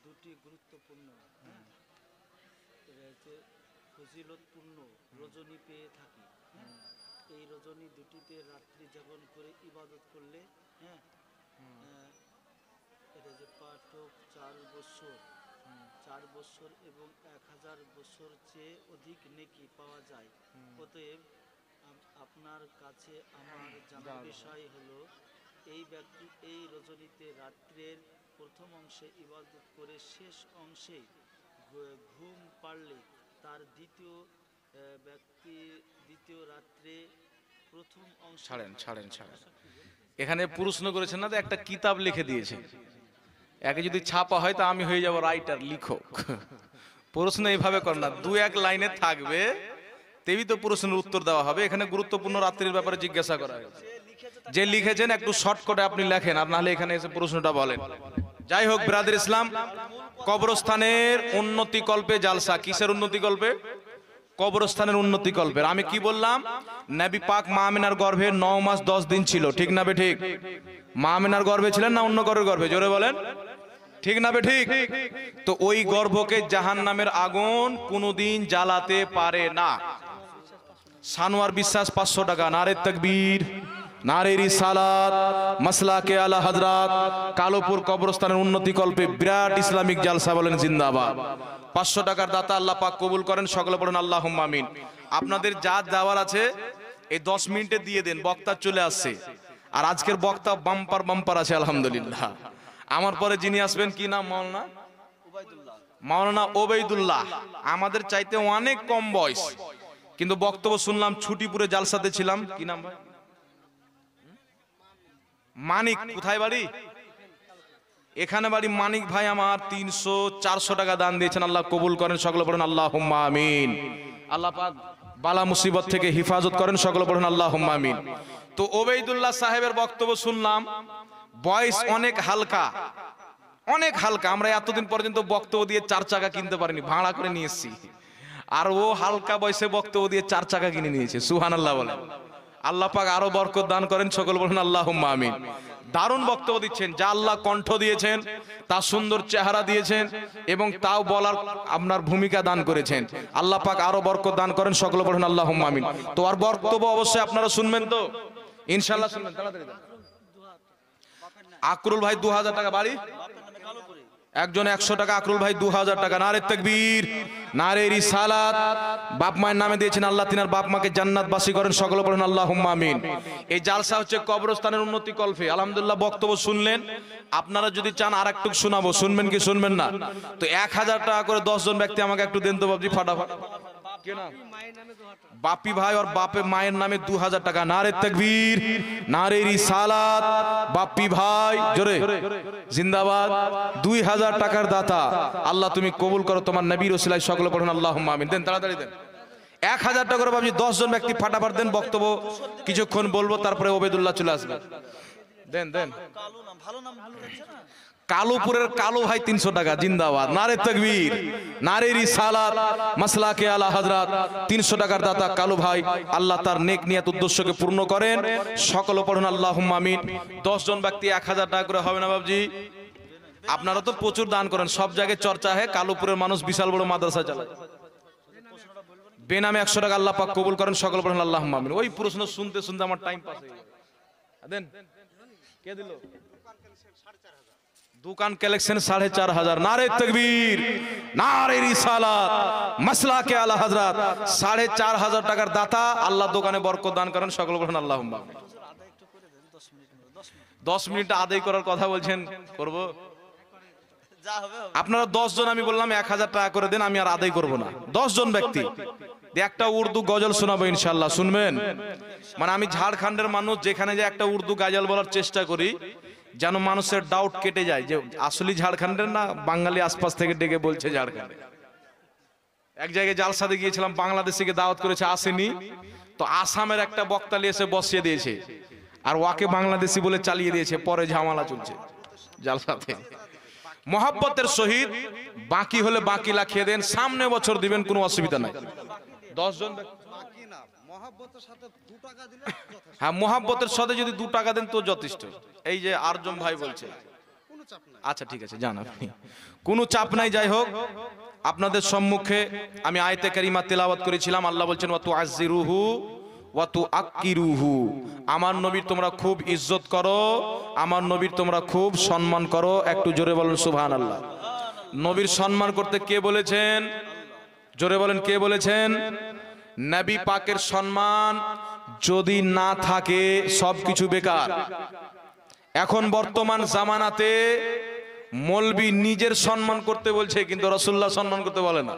দুটি গুরুত্বপূর্ণ ফজিলতপূর্ণ রজনী পেয়ে থাকি। এই রজনী দুটিতে রাত্রি যাপন করে ইবাদত করলে এটা যে পাঠক 4 বছর এবং 1000 বছর চেয়ে অধিক নেকি পাওয়া যায়। অতএব আপনার কাছে আমার জানার বিষয় হলো, এই ব্যক্তি এই রজনীতে রাত্রের প্রথম অংশে ইবাদত করে শেষ অংশে ঘুম পাড়লে তার দ্বিতীয় রাত্রে প্রথম অংশ ছাড়েন। এখানে প্রশ্ন করেছেন না তো, একটা কিতাব লিখে দিয়েছে। একে যদি ছাপা হয় তা আমি হয়ে যাব রাইটার, লিখক। প্রশ্ন এইভাবে কর না, 2-1 লাইনে থাকবে, তেবি তো প্রশ্নের উত্তর দেওয়া হবে। এখানে গুরুত্বপূর্ণ রাত্রির ব্যাপারে জিজ্ঞাসা করা হয়েছে। যে লিখেছেন একটু শর্ট করে আপনি লেখেন, আর নাহলে এখানে এসে প্রশ্নটা বলেন। যাই হোক ব্রাদার ইসলাম, কবরস্থানের উন্নতি কল্পে জালসা। কিসের উন্নতি কল্পে? কবরস্থানের উন্নতি কল্পের। আমি কি বললাম? নবী পাক মা আমিনার গর্ভে 9 মাস 10 দিন ছিল, ঠিক না বে ঠিক? মা আমিনার গর্ভে ছিলেন না অন্য কারোর গর্ভে? জোরে বলেন, ঠিক না বে ঠিক? তো ওই গর্ভকে জাহান্নামের আগুন কোনোদিন জ্বালাতে পারে না। সানোয়ার বিশ্বাস 500 টাকা। নারে তাকবীর, নারে রিসালাত, মাসলাকে আলা হযরত, কালোপুর কবরস্থানের উন্নতি কল্পে বিরাট ইসলামিক জালসা, বলেন জিন্দাবাদ। 500 টাকার দাতা আল্লাহ পাক কবুল করেন, সকলে বলেন আল্লাহুম্মা আমিন। আপনাদের যা দেওয়ার আছে এই 10 মিনিটে দিয়ে দেন, বক্তা চলে আসছে। আর আজকের বক্তা বাম্পার আছে আলহামদুলিল্লাহ। আমার পরে যিনি আসবেন, কি নাম? মাওলানা ওবাইদুল্লাহ। আমাদের চাইতে অনেক কম বয়স, কিন্তু বক্তব্য শুনলাম। ছুটিপুরে জালসাতে ছিলাম। কি নাম ভাই? মানিক। কোথায় বাড়ি? এখানে বাড়ি। মানিক ভাই আমার 300-400 টাকা দান দিয়েছেন, আল্লাহ কবুল করেন, সকলে পড়েন আল্লাহুম্মা আমিন। আল্লাহ পাক বালা মুসিবত থেকে হিফাজত করেন, সকলে পড়েন আল্লাহুম্মা আমিন। তো ওবাইদুল্লাহ সাহেবের বক্তব্য শুনলাম, বয়স অনেক হালকা। আমরা এতদিন পর্যন্ত বক্তব্য দিয়ে 4 চাকা কিনতে পারিনি, ভাড়া করে নিয়ে এসেছি। আর ও হালকা বয়সে বক্তব্য দিয়ে 4 চাকা কিনে নিয়েছে। সুবহানাল্লাহ বলেন। আল্লাহ পাক আরো বরকত দান করেন, সকল বলেন আল্লাহুম্মা আমিন। দারুণ বক্তব্য দিচ্ছেন, যা আল্লাহ কণ্ঠ দিয়েছেন, তা সুন্দর চেহারা দিয়েছেন, এবং তাও বলার আপনার ভূমিকা দান করেছেন। আল্লাহ পাক আরো বরকত দান করেন, সকল বলেন আল্লাহুম্মা আমিন। তো আর বক্তব্য অবশ্যই আপনারা শুনবেন তো ইনশাআল্লাহ? শুনবেন। তাড়াতাড়ি আকরুল ভাই 2000 টাকা। বাড়ি একজন 100 টাকা। আকরুল ভাই 2000 টাকা। নারে তাকবীর, নারে রিসালাত। বাপ মায়ের নামে দিয়েছেন, আল্লাহ তিনার বাপ মাকে জান্নাতবাসী করেন, সকলে বলেন আল্লাহুম্মা আমিন। এই জালসা হচ্ছে কবরস্থানের উন্নতি কল্পে। আলহামদুলিল্লাহ বক্তব্য শুনলেন। আপনারা যদি চান আর একটু শোনাবো, শুনবেন কি শুনবেন না? তো 1000 টাকা করে 10 জন ব্যক্তি আমাকে একটু দেন তো বাবজি, ফাটাফাট। বাপি ভাই আর বাপে মায়ের নামে 2000 টাকা। নারে তাকবীর, নারে রিসালাত। বাপি ভাই জোরে জিন্দাবাদ। 2000 টাকার দাতা, আল্লাহ তুমি কবুল করো তোমার নবীর ওসিলায়, সকলে পড়ুন আল্লাহুম্মা আমিন। দেন, তাড়াতাড়ি দেন। 1000 টাকা করে বাবজি 10 জন ব্যক্তি ফাটাফাট দেন। বক্তব্য কিছুক্ষণ বলবো, তারপরে ওবেদুল্লাহ চলে আসবে। দেন। কালুপুরের কালু ভাই 300 টাকা। জিন্দাবাদ। নারে তাকবীর, নারে রিসালাত, মাসলাকে আলা হযরত। 300 টাকার দাতা কালু ভাই, আল্লাহ তার নেক নিয়ত উদ্দেশ্যকে পূর্ণ করেন, সকলে পড়ুন আল্লাহুম্মা আমিন। 10 জন ব্যক্তি 1000 টাকা করে হবে না বাবজি? আপনারা তো প্রচুর দান করেন, সব জায়গায় চর্চা হয়। কালুপুরের মানুষ বিশাল বড় মাদ্রাসা চালায়। বেনামে 100 টাকা আল্লাহ পাক কবুল করেন, সকলে পড়ুন আল্লাহুম্মা আমিন। ওই প্রশ্ন শুনতে আমার টাইম পাস হয়ে যায়। দেন। কে দিল? দোকান কালেকশন 4500। নারে তাকবীর, নারে রিসালাত, মাসলাকে আলা হযরত। 4500 টাকার দাতা, আল্লাহ দোকানে বরকত দান করেন, সকলে বলেন আল্লাহুম্মা আমিন। 10 মিনিট আদায় করার কথা বলছেন, করব? আপনারা 10 জন, আমি বললাম 1000 টাকা করে দেন, আমি আর আদায় করব না। 10 জন ব্যক্তি একটা উর্দু গজল শোনাবো ইনশাআল্লাহ, শুনবেন? মানে আমি ঝাড়খণ্ডের মানুষ, যেখানে যে একটা উর্দু গজল বলার চেষ্টা করি, যেন মানুষের ডাউট কেটে যায় যে আসলে ঝাড়খণ্ডের না বাঙালি আশপাশ থেকে ডেকে বলছে ঝাড়খণ্ডে। এক জায়গায় জালসাতে গিয়েছিলাম, বাংলাদেশিকে দাওয়াত করেছে, আসেনি। তো আসামের একটা বক্তা নিয়ে এসে বসিয়ে দিয়েছে, আর ওকে বাংলাদেশি বলে চালিয়ে দিয়েছে। পরে ঝামেলা চলছে জালসাতে। মহাব্বতের সহিত বাকি হলে বাকি লাখিয়ে দেন, সামনে বছর দিবেন, কোনো অসুবিধা নাই। 10 জন হ্যাঁ, মহাব্বতের সাথে যদি 2 টাকা দেন তো যথেষ্ট। এই যে আরজম ভাই বলছে, আচ্ছা ঠিক আছে যান আপনি, কোনো চাপ নাই। যাই হোক, আপনাদের সম্মুখে আমি আয়াতে কারিমা তেলাওয়াত করেছিলাম। আল্লাহ বলছেন ওয়া তুআজ্জিরুহু ওয়া তুআক্কিরুহু, আমার নবীর তোমরা খুব ইজ্জত করো, আমার নবীর তোমরা খুব সম্মান করো। একটু জোরে বলেন সুবহানাল্লাহ। নবীর সম্মান করতে কে বলেছেন? জোরে বলেন কে বলেছেন? নবী পাকের সম্মান যদি না থাকে সবকিছু বেকার। এখন বর্তমান জামানাতে মৌলবি নিজের সম্মান করতে বলছে, কিন্তু রাসূলুল্লাহ সম্মান করতে বলে না।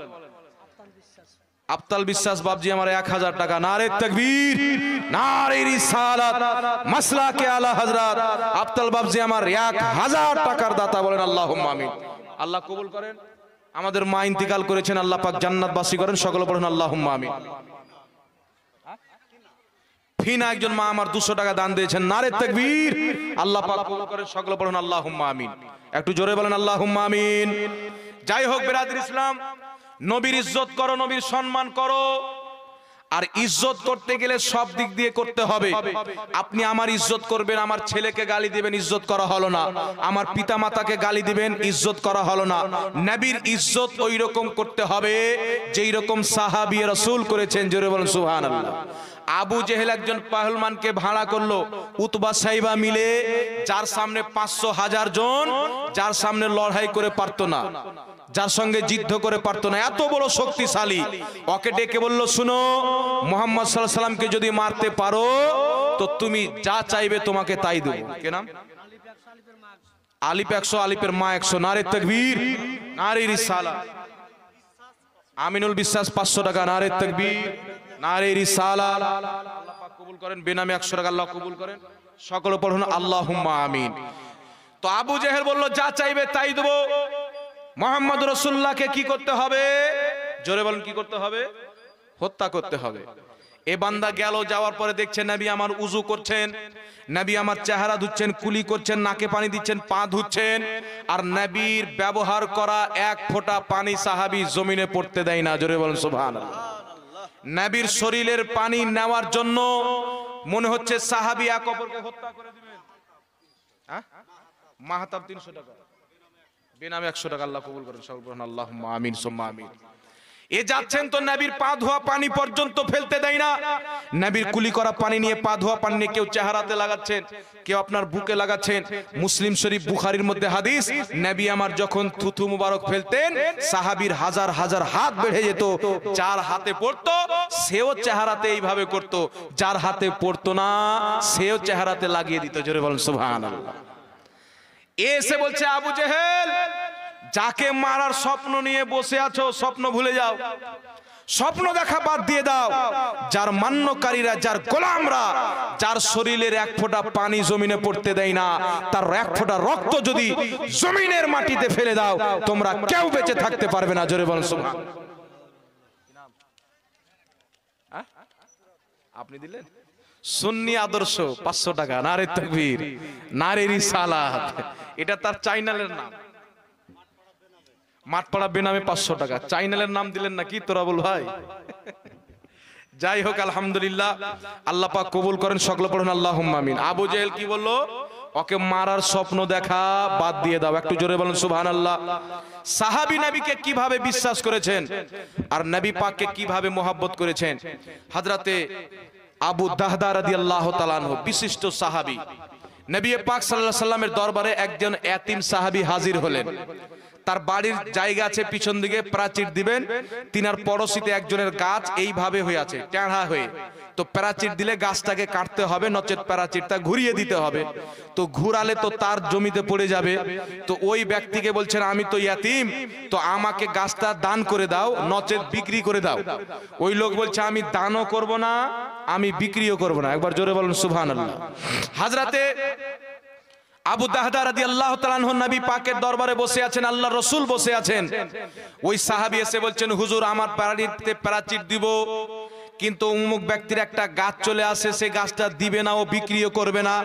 আফতাল বিশ্বাস বাবজি আমার 1000 টাকা। নারে তাকবীর, নারে রিসালাত, মাসলাকে আলা হযরত আফতাল বাবজি আমার 1000 টাকার দাতা। বলেন আল্লাহুম্মা আমিন। আল্লাহ কবুল করেন। আমাদের মা ইন্তিকাল করেছেন, আল্লাহ পাক জান্নাতবাসী করেন, সকলে পড়ুন আল্লাহুম্মা আমিন। ফিনা একজন মা আমার 200 টাকা দান দিয়েছেন, নারে তাকবীর, আল্লাহ পাক কবুল করেন, সকলে পড়ুন আল্লাহুম্মা আমিন। একটু জোরে বলেন আল্লাহুম্মা আমিন। যাই হোক বিরাদর ইসলাম, নবীর ইজ্জত করো, নবীর সম্মান করো। আর ইজ্জত করতে গেলে সব দিক দিয়ে করতে হবে। আপনি আমার ইজ্জত করবেন, আমার ছেলেকে গালি দিবেন, ইজ্জত করা হলো না। আমার পিতামাতাকে গালি দিবেন, ইজ্জত করা হলো না। নবীর ইজ্জত ওই রকম করতে হবে যেই রকম সাহাবী রাসূল করেছেন। জোরে বলেন সুবহানাল্লাহ। আবু জেহেল একজন পাহলমানকে ভাড়া করলো, উতবা সাইবা মিলে, যার সামনে 500,000 জন, যার সামনে লড়াই করে পারতো না, যার সঙ্গে যুদ্ধ করে পারতো না, এত বড় শক্তিশালী। ওকে ডেকে বলল, শুনো, মুহাম্মদ সাল্লাল্লাহু আলাইহি ওয়াসাল্লামকে যদি মারতে পারো তো তুমি যা চাইবে তোমাকে তাই দেব। কে নাম? আলিফ 100, আলিফের মা 100। নারে তাকবীর, নারে রিসালাত। আমিনুল বিশ্বাস 500 টাকা। নারে তাকবীর, নারে রিসালাত। আল্লাহ পাক কবুল করেন। বেনামে 100 টাকা আল্লাহ কবুল করেন, সকলে পড়ুন আল্লাহুম্মা আমিন। তো আবু জেহেল বলল, যা চাইবে তাই দেব। মুহাম্মদ রাসূলুল্লাহকে কি করতে হবে? জোরে বলেন কি করতে হবে? হত্যা করতে হবে। এ বান্দা গেল, যাওয়ার পরে দেখছেন নবী আমার উযু করছেন, নবী আমার চেহারা ধুচ্ছেন, কুলি করছেন, নাকে পানি দিচ্ছেন, পা ধুচ্ছেন, আর নবীর ব্যবহার করা 1 ফোঁটা পানি সাহাবী জমিনে পড়তে দেয় না। জোরে বলেন সুবহানাল্লাহ। নবীর শরীরের পানি নেওয়ার জন্য মনে হচ্ছে সাহাবী এক অপরকে হত্যা করে দিবেন। হ্যাঁ, মাহাতাব 300 টাকা, বেনামে 100 টাকা আল্লাহ কবুল করেন, সকলে বলেন আল্লাহুম্মা আমিন সুম্মা আমিন। এ যাচ্ছেন তো নবীর পা ধোয়া পানি পর্যন্ত ফেলতে দেয় না। নবীর কুলি করা পানি নিয়ে, পা ধোয়া পানি নিয়ে কেউ চেহারাতে লাগাচ্ছেন, কেউ আপনার বুকে লাগাচ্ছেন। মুসলিম শরীফ বুখারীর মধ্যে হাদিস, নবী আমার যখন থুথু মুবারক ফেলতেন সাহাবীর হাজার হাজার হাত বেড়ে যেত। যার হাতে পড়তো সেও চেহারাতে এইভাবে করত, যার হাতে পড়তো না সেও চেহারাতে লাগিয়ে দিত। জোরে বলেন সুবহানাল্লাহ। এসে বলছে, আবু জেহেল, যাকে মারার স্বপ্ন নিয়ে বসে আছো স্বপ্ন ভুলে যাও, স্বপ্ন দেখা বাদ দিয়ে দাও। যার মান্যকারীরা, যার গোলামরা, যার শরীরের 1 ফোঁটা পানি জমিনে পড়তে দেয় না, তার 1 ফোঁটা রক্ত যদি জমিনের মাটিতে ফেলে দাও, তোমরা কেউ বেঁচে থাকতে পারবে না। জোরে বলেন সুবহানাল্লাহ। আপনি দিলেন সুন্নি আদর্শ 500 টাকা। নারে তাকবীর, নারে রিসালাত। এটা তার চ্যানেলের নাম, মাঠপাড়া বেনামে 500 টাকা। চ্যানেলের নাম দিলেন নাকি তোরা বল ভাই? যাই হোক, আলহামদুলিল্লাহ, আল্লাহ পাক কবুল করেন, সকলে পড়ুন আল্লাহুম্মা আমিন। আবু জেহেল কি বললো? ওকে মারার স্বপ্ন দেখা বাদ দিয়ে দাও। একটু জোরে বলেন সুবহানাল্লাহ। সাহাবী নবীকে কিভাবে বিশ্বাস করেছেন আর নবী পাককে কিভাবে মোহাব্বত করেছেন। হযরতে আবু দাহদা রাদিয়াল্লাহু তাআলা আনহু, বিশিষ্ট সাহাবী, নবী পাক সাল্লাল্লাহু আলাইহি সাল্লামের দরবারে একজন এতিম সাহাবী হাজির হলেন। তার বাড়ির জায়গা আছে পিছন দিকে, প্রাচীর দিবেন। তিনার পড়োশিতে একজনের গাছ এইভাবে হয়ে আছে, টেঁড়া হয়ে। তো প্রাচীর দিলে গাছটাকে কাটতে হবে, নচেত প্রাচীরটা ঘুরিয়ে দিতে হবে। তো ঘুরালে তো তার জমিতে পড়ে যাবে। তো ওই ব্যক্তিকে বলছেন, আমি তো ইয়াতিম, তো আমাকে গাছটা দান করে দাও, নচেত বিক্রি করে দাও। ওই লোক বলছে, আমি দানও করব না, আমি বিক্রিও করব না। একবার জোরে বলেন সুবহানাল্লাহ। হযরতে আবু দাহদা রাদিয়াল্লাহু তাআলা আনহু নবী পাকের দরবারে বসে আছেন, আল্লাহর রাসূল বসে আছেন। ওই সাহাবী এসে বলছেন, হুজুর, আমার বাড়িতে প্রাচীর দিব, কিন্তু অমুক ব্যক্তির একটা গাছ চলে আসে, সে গাছটা দিবে না, ও বিক্রিও করবে না।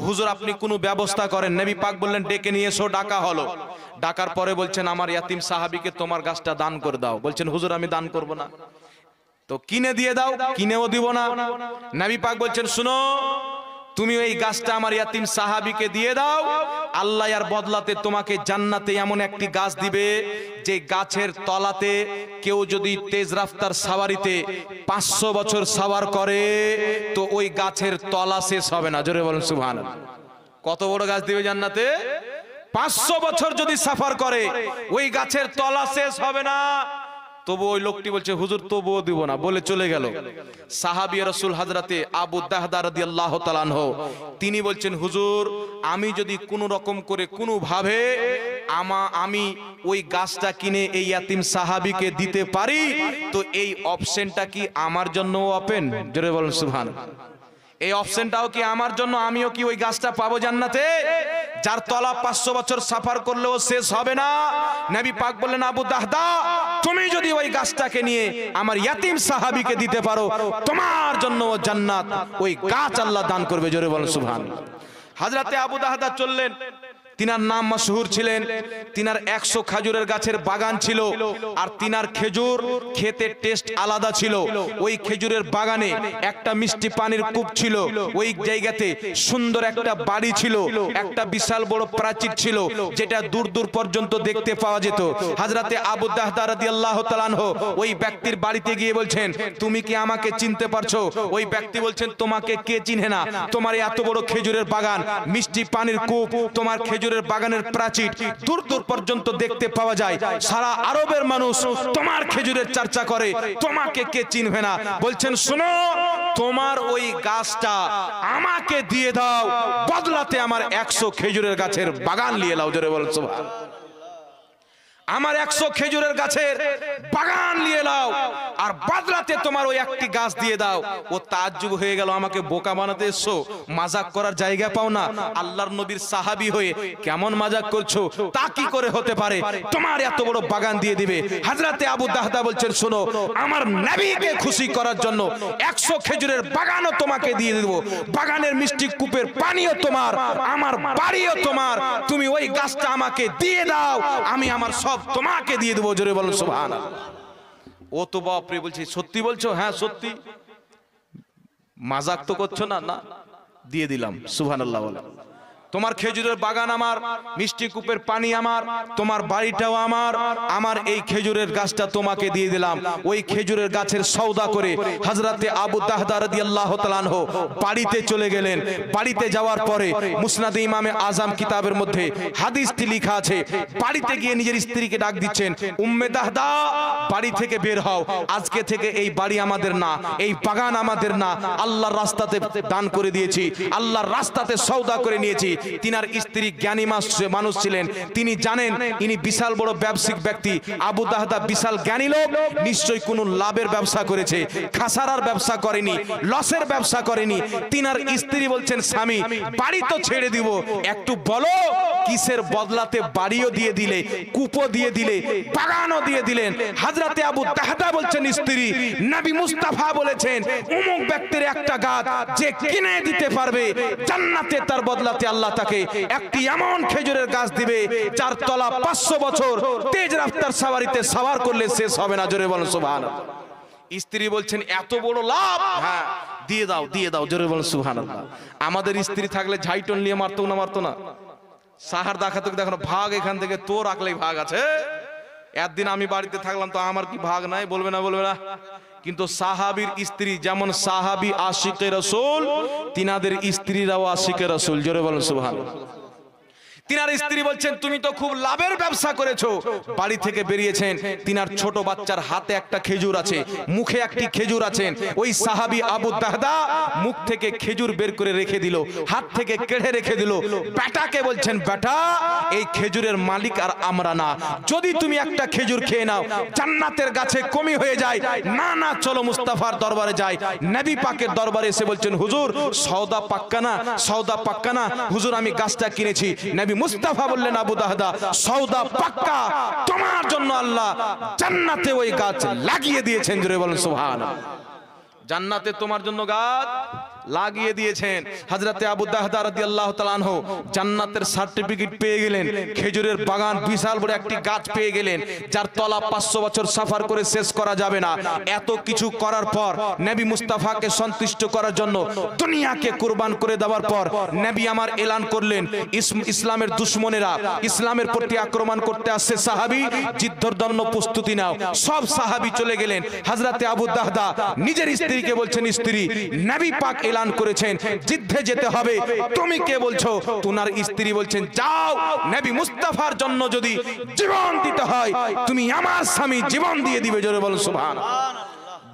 হুজুর আপনি কোনো ব্যবস্থা করেন। নবী পাক বললেন ডেকে নিয়ে এসো। ডাকা হলো। ডাকার পরে বলছেন আমার ইয়াতিম সাহাবীকে তোমার গাছটা দান করে দাও। বলছেন হুজুর আমি দান করব না। তো কিনে দিয়ে দাও। কিনেও দিব না। নবী পাক বলছেন শুনো, তুমি এই গাছটা আমার ইয়াতিম সাহাবীকে দিয়ে দাও, আল্লাহ এর বদলাতে তোমাকে জান্নাতে এমন একটি গাছ দিবে যে গাছের তলাতে কেউ যদি তেজ রাফতার সাওয়ারিতে 500 বছর সাওয়ার করে তো ওই গাছের তলা শেষ হবে না। জোরে বলুন সুবহানাল্লাহ। কত বড় গাছ দিবে জান্নাতে? 500 বছর যদি সাফার করে ওই গাছের তলা শেষ হবে না। তবু ওই লোকটি বলছে হুজুর তবুও দিব না, বলে চলে গেল। সাহাবী রাসূল হযরতে আবু দাহদা রাদিয়াল্লাহু তাআলা আনহু তিনি বলছেন হুজুর আমি যদি কোনো রকম করে কোনো ভাবে আমি ওই গাছটা কিনে এই ইয়াতিম সাহাবীকে দিতে পারি তো এই অপশনটা কি আমার জন্য ওপেন? জোরে বলুন সুবহানাল্লাহ। এই অপশনটাও কি আমার জন্য? আমিও কি ওই গাছটা পাবো জান্নাতে যার তলা 500 বছর সাফার করলেও শেষ হবে না? নবী পাক বললেন আবু দাহদা তুমি যদি ওই গাছটাকে নিয়ে আমার ইয়াতিম সাহাবীকে দিতে পারো তোমার জন্য জান্নাত ওই গাছ আল্লাহ দান করবে। জোরে বলুন সুবহানাল্লাহ। হযরতে আবু দাহদা চললেন। তিনার নাম মাশহুর ছিলেন। তিনার 100 খেজুরের গাছের বাগান ছিল আর তিনার খেজুর খেতে টেস্ট আলাদা ছিল। ওই খেজুরের বাগানে একটা মিষ্টি পানির কূপ ছিল। ওই জায়গাতে সুন্দর একটা বাড়ি ছিল, একটা বিশাল বড় প্রাচীর ছিল যেটা দূর দূর পর্যন্ত দেখতে পাওয়া যেত। হযরতে আবু দাহদা রাদিয়াল্লাহু তাআলা আনহু ওই ব্যক্তির বাড়িতে গিয়ে বলছেন তুমি কি আমাকে চিনতে পারছো? ওই ব্যক্তি বলছেন তোমাকে কে চিনে না, তোমার এত বড় খেজুরের বাগান, মিষ্টি পানির কূপ, তোমার খেজুরের বাগানের প্রাচীর দূর দূর পর্যন্ত দেখতে পাওয়া যায়, সারা আরবের মানুষ তোমার খেজুরের চর্চা করে, তোমাকে কে চিনবে না? বলছেন শোনো তোমার ওই গাছটা আমাকে দিয়ে দাও, বদলাতে আমার 100 খেজুরের গাছের বাগান নিয়ে নাও। জোরে বলুন সুবহানাল্লাহ। আমার 100 খেজুরের গাছের বাগান নিয়ে নাও আর বদলাতে তোমার ওই একটি গাছ দিয়ে দাও। ও তাজ্জুব হয়ে গেল, আমাকে বোকা বানাতে এসো, মাজাক করার জায়গা পাও না? আল্লাহর নবীর সাহাবী হয়ে কেমন মাজাক করছো? তা কি করে হতে পারে তোমার এত বড় বাগান দিয়ে দিবে? হযরতে আবু দাহদা বলছেন শোনো আমার নবীকে খুশি করার জন্য 100 খেজুরের বাগানও তোমাকে দিয়ে দেব, বাগানের মিষ্টি কূপের পানিও তোমার, আমার বাড়িও তোমার, তুমি ওই গাছটা আমাকে দিয়ে দাও, আমি আমার সব তোমাকে দিয়ে দেবো। জোরে বলুন সুবহানাল্লাহ। ও তো বাপরে বলছি সত্যি বলছো? হ্যাঁ সত্যি, মাজাক তো করছো না? না, দিয়ে দিলাম। সুবহানাল্লাহ। বলো তোমার খেজুরের বাগান আমার, মিষ্টি কূপের পানি আমার, তোমার বাড়িটাও আমার, আমার এই খেজুরের গাছটা তোমাকে দিয়ে দিলাম। ওই খেজুরের গাছের সওদা করে হযরতে আবু দাহদা রাদিয়াল্লাহু তাআলা আনহু বাড়িতে চলে গেলেন। বাড়িতে যাওয়ার পরে মুসনাদে ইমামে আজম কিতাবের মধ্যে হাদিসটি লেখা আছে, বাড়িতে গিয়ে নিজের স্ত্রীকে ডাক দিচ্ছেন উম্মে দাহদা বাড়ি থেকে বের হও, আজকে থেকে এই বাড়ি আমাদের না, এই বাগান আমাদের না, আল্লাহর রাস্তাতে দান করে দিয়েছি, আল্লাহর রাস্তাতে সওদা করে নিয়েছি। তিনার স্ত্রী জ্ঞানী মানুষ ছিলেন, তিনি জানেন ইনি বিশাল বড় ব্যবসায়িক ব্যক্তি, আবু দাহদা বিশাল জ্ঞানী লোক, নিশ্চয়ই কোনো লাভের ব্যবসা করেছে, খাসারার ব্যবসা করেনি, লসের ব্যবসা করেনি। তিনার স্ত্রী বলছেন স্বামী বাড়ি তো ছেড়ে দিব, একটু বলো কিসের বদলাতে বাড়িও দিয়ে দিলে, কূপও দিয়ে দিলে, বাগানও দিয়ে দিলেন? হযরতে আবু দাহদা বলছেন স্ত্রী নবী মুস্তাফা বলেছেন অমুক ব্যক্তির একটা গাছ যে কিনে দিতে পারবে জান্নাতে তার বদলাতে আল্লাহ তাকে একটি এমন খেজুরের গাছ দিবে যার তলা 500 বছর তেজ রাফতার সাওয়ারিতে সাওয়ার করলে শেষ হবে না। জোরে বলুন সুবহানাল্লাহ। স্ত্রী বলছেন এত বড় লাভ, হ্যাঁ দিয়ে দাও, দিয়ে দাও। জোরে বলুন সুবহানাল্লাহ। আমাদের স্ত্রী থাকলে ঝাইটন নিয়ে মারতো না? মারতো না? সাহার দেখাতো, দেখো ভাগ এখান থেকে, তো রাখলেই ভাগ আছে। একদিন আমি বাড়িতে থাকলাম তো আমার কি ভাগ নাই? বলবে না? বলবে না? কিন্তু সাহাবীর স্ত্রী যেমন সাহাবী আশিকে রাসূল, তিনাদের স্ত্রীরাও আশিকে রাসূল। জোরে বলুন সুবহানাল্লাহ। তিনার স্ত্রী বলছেন তুমি তো খুব লাভের ব্যবসা করেছো। বাড়ি থেকে বেরিয়েছেন, তিনার ছোট বাচ্চার হাতে একটা খেজুর আছে, মুখে একটি খেজুর আছেন। ওই সাহাবী আবু দাহদা মুখ থেকে খেজুর বের করে রেখে দিল, হাত থেকে কেড়ে রেখে দিল। বেটাকে বলছেন বেটা এই খেজুরের মালিক আর আমরা না, যদি তুমি একটা খেজুর খেয়ে নাও জান্নাতের গাছে কমি হয়ে যায়। না না চলো মুস্তাফার দরবারে যাই। নবী পাকের দরবারে এসে বলছেন হুজুর সওদা পাক্কা না? সওদা পাক্কা না? হুজুর আমি গাছটা কিনেছি। নবী মুস্তাফা বললেন আবু দাহদা সওদা পাক্কা, তোমার জন্য আল্লাহ জান্নাতে ওই গাছ লাগিয়ে দিয়েছেন। জোরে বলেন সুবহানাল্লাহ। জান্নাতে তোমার জন্য গাছ লাগিয়ে দিয়েছেন। হযরতে আবু দাহদা রাদিয়াল্লাহু তাআলা আনহু জান্নাতের সার্টিফিকেট পেয়ে গেলেন, খেজুরের বাগান, বিশাল বড় একটি গাছ পেয়ে গেলেন, যার তলা 500 বছর সফর করে শেষ করা যাবে না। এত কিছু করার পর নবী মুস্তাফাকে সন্তুষ্ট করার জন্য দুনিয়াকে কুরবান করে দেওয়ার পর নবী আমার এলান করলেন, ইসলামের দুশমনেরা ইসলামের প্রতি আক্রমণ করতে আসছে, সাহাবী যুদ্ধের জন্য প্রস্তুতি নাও। সব সাহাবী চলে গেলেন। হযরতে আবু দাহদা নিজের স্ত্রীকে বলছেন, স্ত্রী, নবী পাক এলান করেছেন যুদ্ধে যেতে হবে, তুমি কে বলছো? তোমার স্ত্রী বলছেন, যাও, নবী মুস্তাফার জন্য যদি জীবন দিতে হয় তুমি আমার স্বামী জীবন দিয়ে দিবে। জোরে বলুন সুবহানাল্লাহ।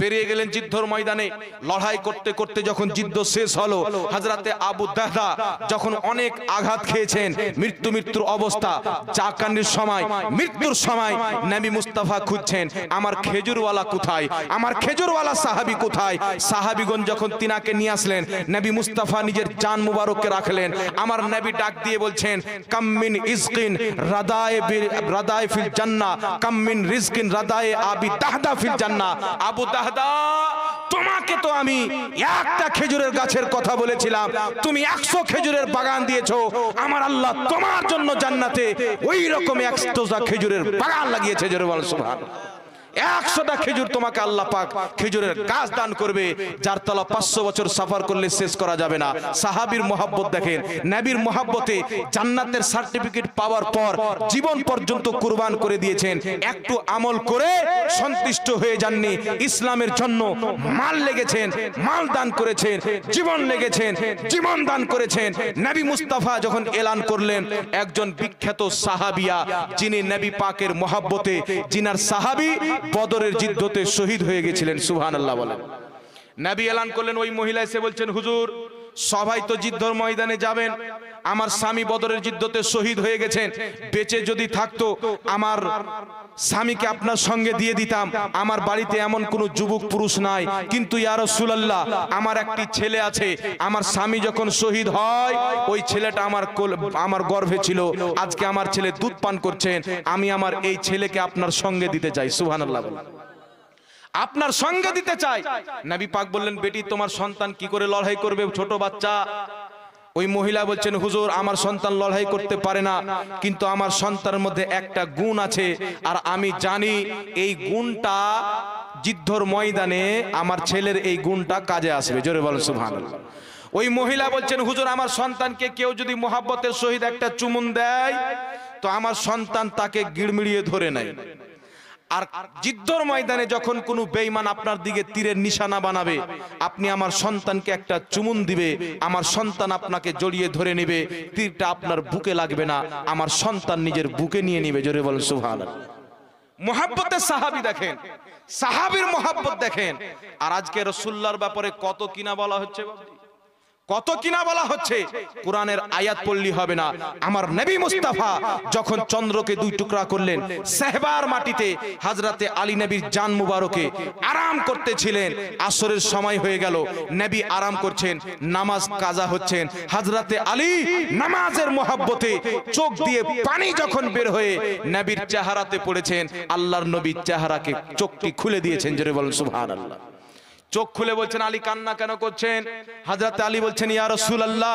বেরিয়ে গেলেন যুদ্ধের ময়দানে। লড়াই করতে করতে যখন যুদ্ধ শেষ হলো, হযরতে আবু দাহদা যখন অনেক আঘাত খেয়েছেন, মৃত্যুর অবস্থা, চাকানির সময়, মৃত্যুর সময় নবী মুস্তাফা খুঁজছেন আমার খেজুরওয়ালা কোথায়, আমার খেজুরওয়ালা সাহাবী কোথায়। সাহাবীগণ যখন তিনাকে নিয়ে আসলেন, নবী মুস্তাফা নিজের জান মুবারককে রাখলেন। আমার নবী ডাক দিয়ে বলছেন, কাম মিন ইজকিন রাদায়ে ফিল জান্নাহ, কাম মিন রিজকিন রাদায়ে আবি দাহদা ফিল জান্নাহ। আবু দাহদা, তোমাকে তো আমি একটা খেজুরের গাছের কথা বলেছিলাম, তুমি 100 খেজুরের বাগান দিয়েছো। আমার আল্লাহ তোমার জন্য জান্নাতে ওই রকম 100টা খেজুরের বাগান লাগিয়েছে। জোরে বল সুবহানাল্লাহ। 100টা খেজুর তোমাকে আল্লাহ পাক খেজুরের গাছ দান করবে, যার তলা 500 বছর সফর করলে শেষ করা যাবে না। সাহাবীর মহব্বত দেখেন, নবীর মহব্বতে জান্নাতের সার্টিফিকেট পাওয়ার পর জীবন পর্যন্ত কুরবান করে দিয়েছেন। একটু আমল করে সন্তুষ্ট হয়ে যাননি, ইসলামের জন্য মাল লেগেছেন, মাল দান করেছেন, জীবন লেগেছেন, জীবন দান করেছেন। নবী মুস্তাফা যখন এলান করলেন, একজন বিখ্যাত সাহাবিয়া, যিনি নবী পাকের মহব্বতে, যিনার সাহাবী বদরের যুদ্ধতে শহীদ হয়ে গেছিলেন, সুবহানাল্লাহ বলেন। নবী এলান করলেন, ওই মহিলা এসে বলছেন, হুজুর সবাই তো যুদ্ধের ময়দানে যাবেন, আমার স্বামী বদরের যুদ্ধতে শহীদ হয়ে গেছেন, বেঁচে যদি থাকতো আমার স্বামীকে আপনার সঙ্গে দিয়ে দিতাম। আমার বাড়িতে এমন কোন যুবক পুরুষ নাই, কিন্তু ইয়া রাসূলুল্লাহ আমার একটি ছেলে আছে, আমার স্বামী যখন শহীদ হয় ওই ছেলেটা আমার গর্ভে ছিল, আজকে আমার ছেলে দুধ পান করছেন, আমি আমার এই ছেলেকে আপনার সঙ্গে দিতে চাই। সুবহানাল্লাহ বলেন। আপনার সঙ্গে দিতে চাই। নবী পাক বললেন, বেটি তোমার সন্তান কি করে লড়াই করবে, ছোট বাচ্চা। ওই মহিলা বলছেন, হুজুর আমার সন্তান লড়াই করতে পারে না, কিন্তু আমার সন্তানের মধ্যে একটা গুণ আছে, আর আমি জানি এই গুণটা যুদ্ধর ময়দানে আমার ছেলের এই গুণটা কাজে আসবে। জোরে বলেন সুবহানাল্লাহ। ওই মহিলা বলছেন, হুজুর আমার সন্তানকে কেউ যদি মোহাব্বতের সহিত একটা চুমুন দেয় তো আমার সন্তান তাকে গিড়মিড়িয়ে ধরে নেয়, আর যুদ্ধর ময়দানে যখন কোনো বেঈমান আপনার দিকে তীরের নিশানা বানাবে, আপনি আমার সন্তানকে একটা চুমুন দিবে, আমার সন্তান আপনাকে জড়িয়ে ধরে নেবে, তীরটা আপনার বুকে লাগবে না, আমার সন্তান নিজের বুকে নিয়ে নেবে। জোরে বলেন সুবহানাল্লাহ। মুহাব্বতের সাহাবী দেখেন, সাহাবীর মুহাব্বত দেখেন। আর আজকে রাসূলুল্লাহর ব্যাপারে কত কিনা বলা হচ্ছে, কত কিনা বলা হচ্ছে। কোরআনের আয়াত পড়লি হবে না। আমার নবী মুস্তাফা যখন চন্দ্রকে দুই টুকরা করলেন, সেহবার মাটিতে হযরতে আলী নবীর জান মুবারকে আরাম করতেছিলেন। আসরের সময় হয়ে গেল, নবী আরাম করছেন, নামাজ কাজা হচ্ছেন। হযরতে আলী নামাজের মহব্বতে চোখ দিয়ে পানি যখন বের হয়ে নবীর চেহারাতে পড়েছেন, আল্লাহর নবীর চেহারাকে চোখটি খুলে দিয়েছেন। জোরে বলেন সুবহানাল্লাহ। চোখ খুলে বলছেন, আলী কান্না কেন করছেন? হযরত আলী বলছেন, ইয়া রাসূলুল্লাহ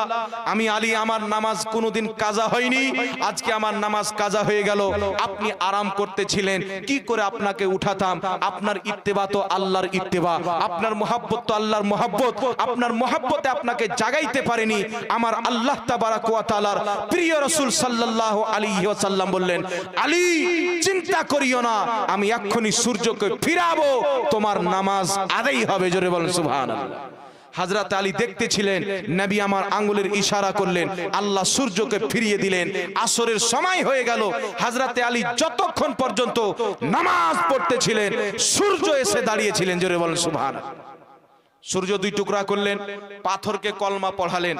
আমি আলী, আমার নামাজ কোনোদিন কাজা হয়নি, আজকে আমার নামাজ কাজা হয়ে গেল। আপনি আরাম করতেছিলেন, কি করে আপনাকে উঠাতাম? আপনার ইত্তেবা তো আল্লাহর ইত্তেবা, আপনার মুহাব্বত তো আল্লাহর মুহাব্বত, আপনার মুহাব্বতে আপনাকে জাগাইতে পারেনি। আমার আল্লাহ তাবারাক ওয়া তাআলার প্রিয় রাসূল সাল্লাল্লাহু আলাইহি ওয়াসাল্লাম বললেন, আলী চিন্তা করিও না, আমি এক্ষুনি সূর্যকে ফিরাবো, তোমার নামাজ আদায় হবে। জোরে বলেন সুবহানাল্লাহ। হযরত আলী দেখতেছিলেন, নবী আমার আঙ্গুলের ইশারা করলেন, আল্লাহ সূর্যকে ফিরিয়ে দিলেন। আসরের সময় হয়ে গেল। হযরত আলী যতক্ষণ পর্যন্ত নামাজ পড়তেছিলেন সূর্য এসে দাঁড়িয়েছিলেন। জোরে বলেন সুবহানাল্লাহ। সূর্য দুই টুকরা করলেন, পাথরকে কলমা পড়ালেন,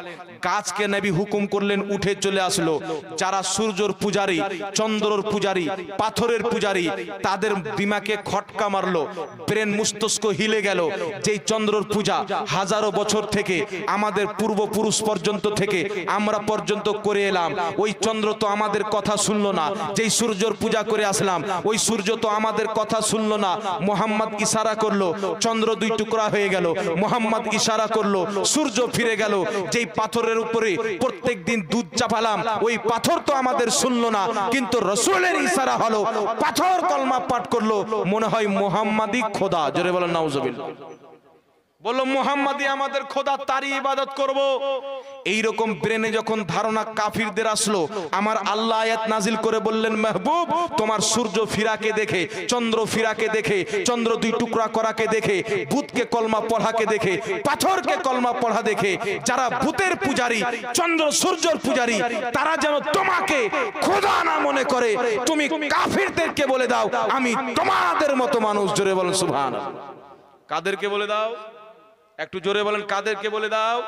গাছকে নবী হুকুম করলেন উঠে চলে আসলো। যারা সূর্যর পূজারী, চন্দ্রর পূজারী, পাথরের পূজারী, তাদের দিমাগে খটকা মারলো, ব্রেন মস্তিষ্ক হিলে গেল। যেই চন্দ্রর পূজা হাজারো বছর থেকে আমাদের পূর্বপুরুষ পর্যন্ত থেকে আমরা পর্যন্ত করে এলাম, ওই চন্দ্র তো আমাদের কথা শুনলো না। যেই সূর্যর পূজা করে আসলাম ওই সূর্য তো আমাদের কথা শুনলো না। মুহাম্মদ ইশারা করলো, চন্দ্র দুই টুকরা হয়ে গেল। মোহাম্মদ ইশারা করলো, সূর্য ফিরে গেল। যেই পাথরের উপরে প্রত্যেক দিন দুধ চাপালাম, ওই পাথর তো আমাদের শুনলো না, কিন্তু রাসূলের ইশারা হলো, পাথর কলমা পাঠ করলো। মনে হয় মোহাম্মদই খোদা। জোরে বলেন নাউজুবিল্লাহ। বললো মোহাম্মদই আমাদের খোদা, তারই ইবাদত করব। এইরকম ব্রেনে যখন ধারণা কাফিরদের আসলো, আমার আল্লাহ আয়াত নাজিল করে বললেন, মাহবুব তোমার সূর্য ফিরাকে দেখে, চন্দ্র ফিরাকে দেখে, চন্দ্র দুই টুকরা করাকে দেখে, ভূতকে কলমা পড়াকে দেখে, পাথরকে কলমা পড়া দেখে, যারা ভূতের পূজারী, চন্দ্র সূর্যর পূজারী, তারা যেন তোমাকে খোদা না মনে করে। তুমি কাফিরদেরকে বলে দাও আমি তোমাদের মতো মানুষ। জোরে বলেন সুবহানাল্লাহ। কাদেরকে বলে দাও? একটু জোরে বলেন, কাদেরকে বলে দাও?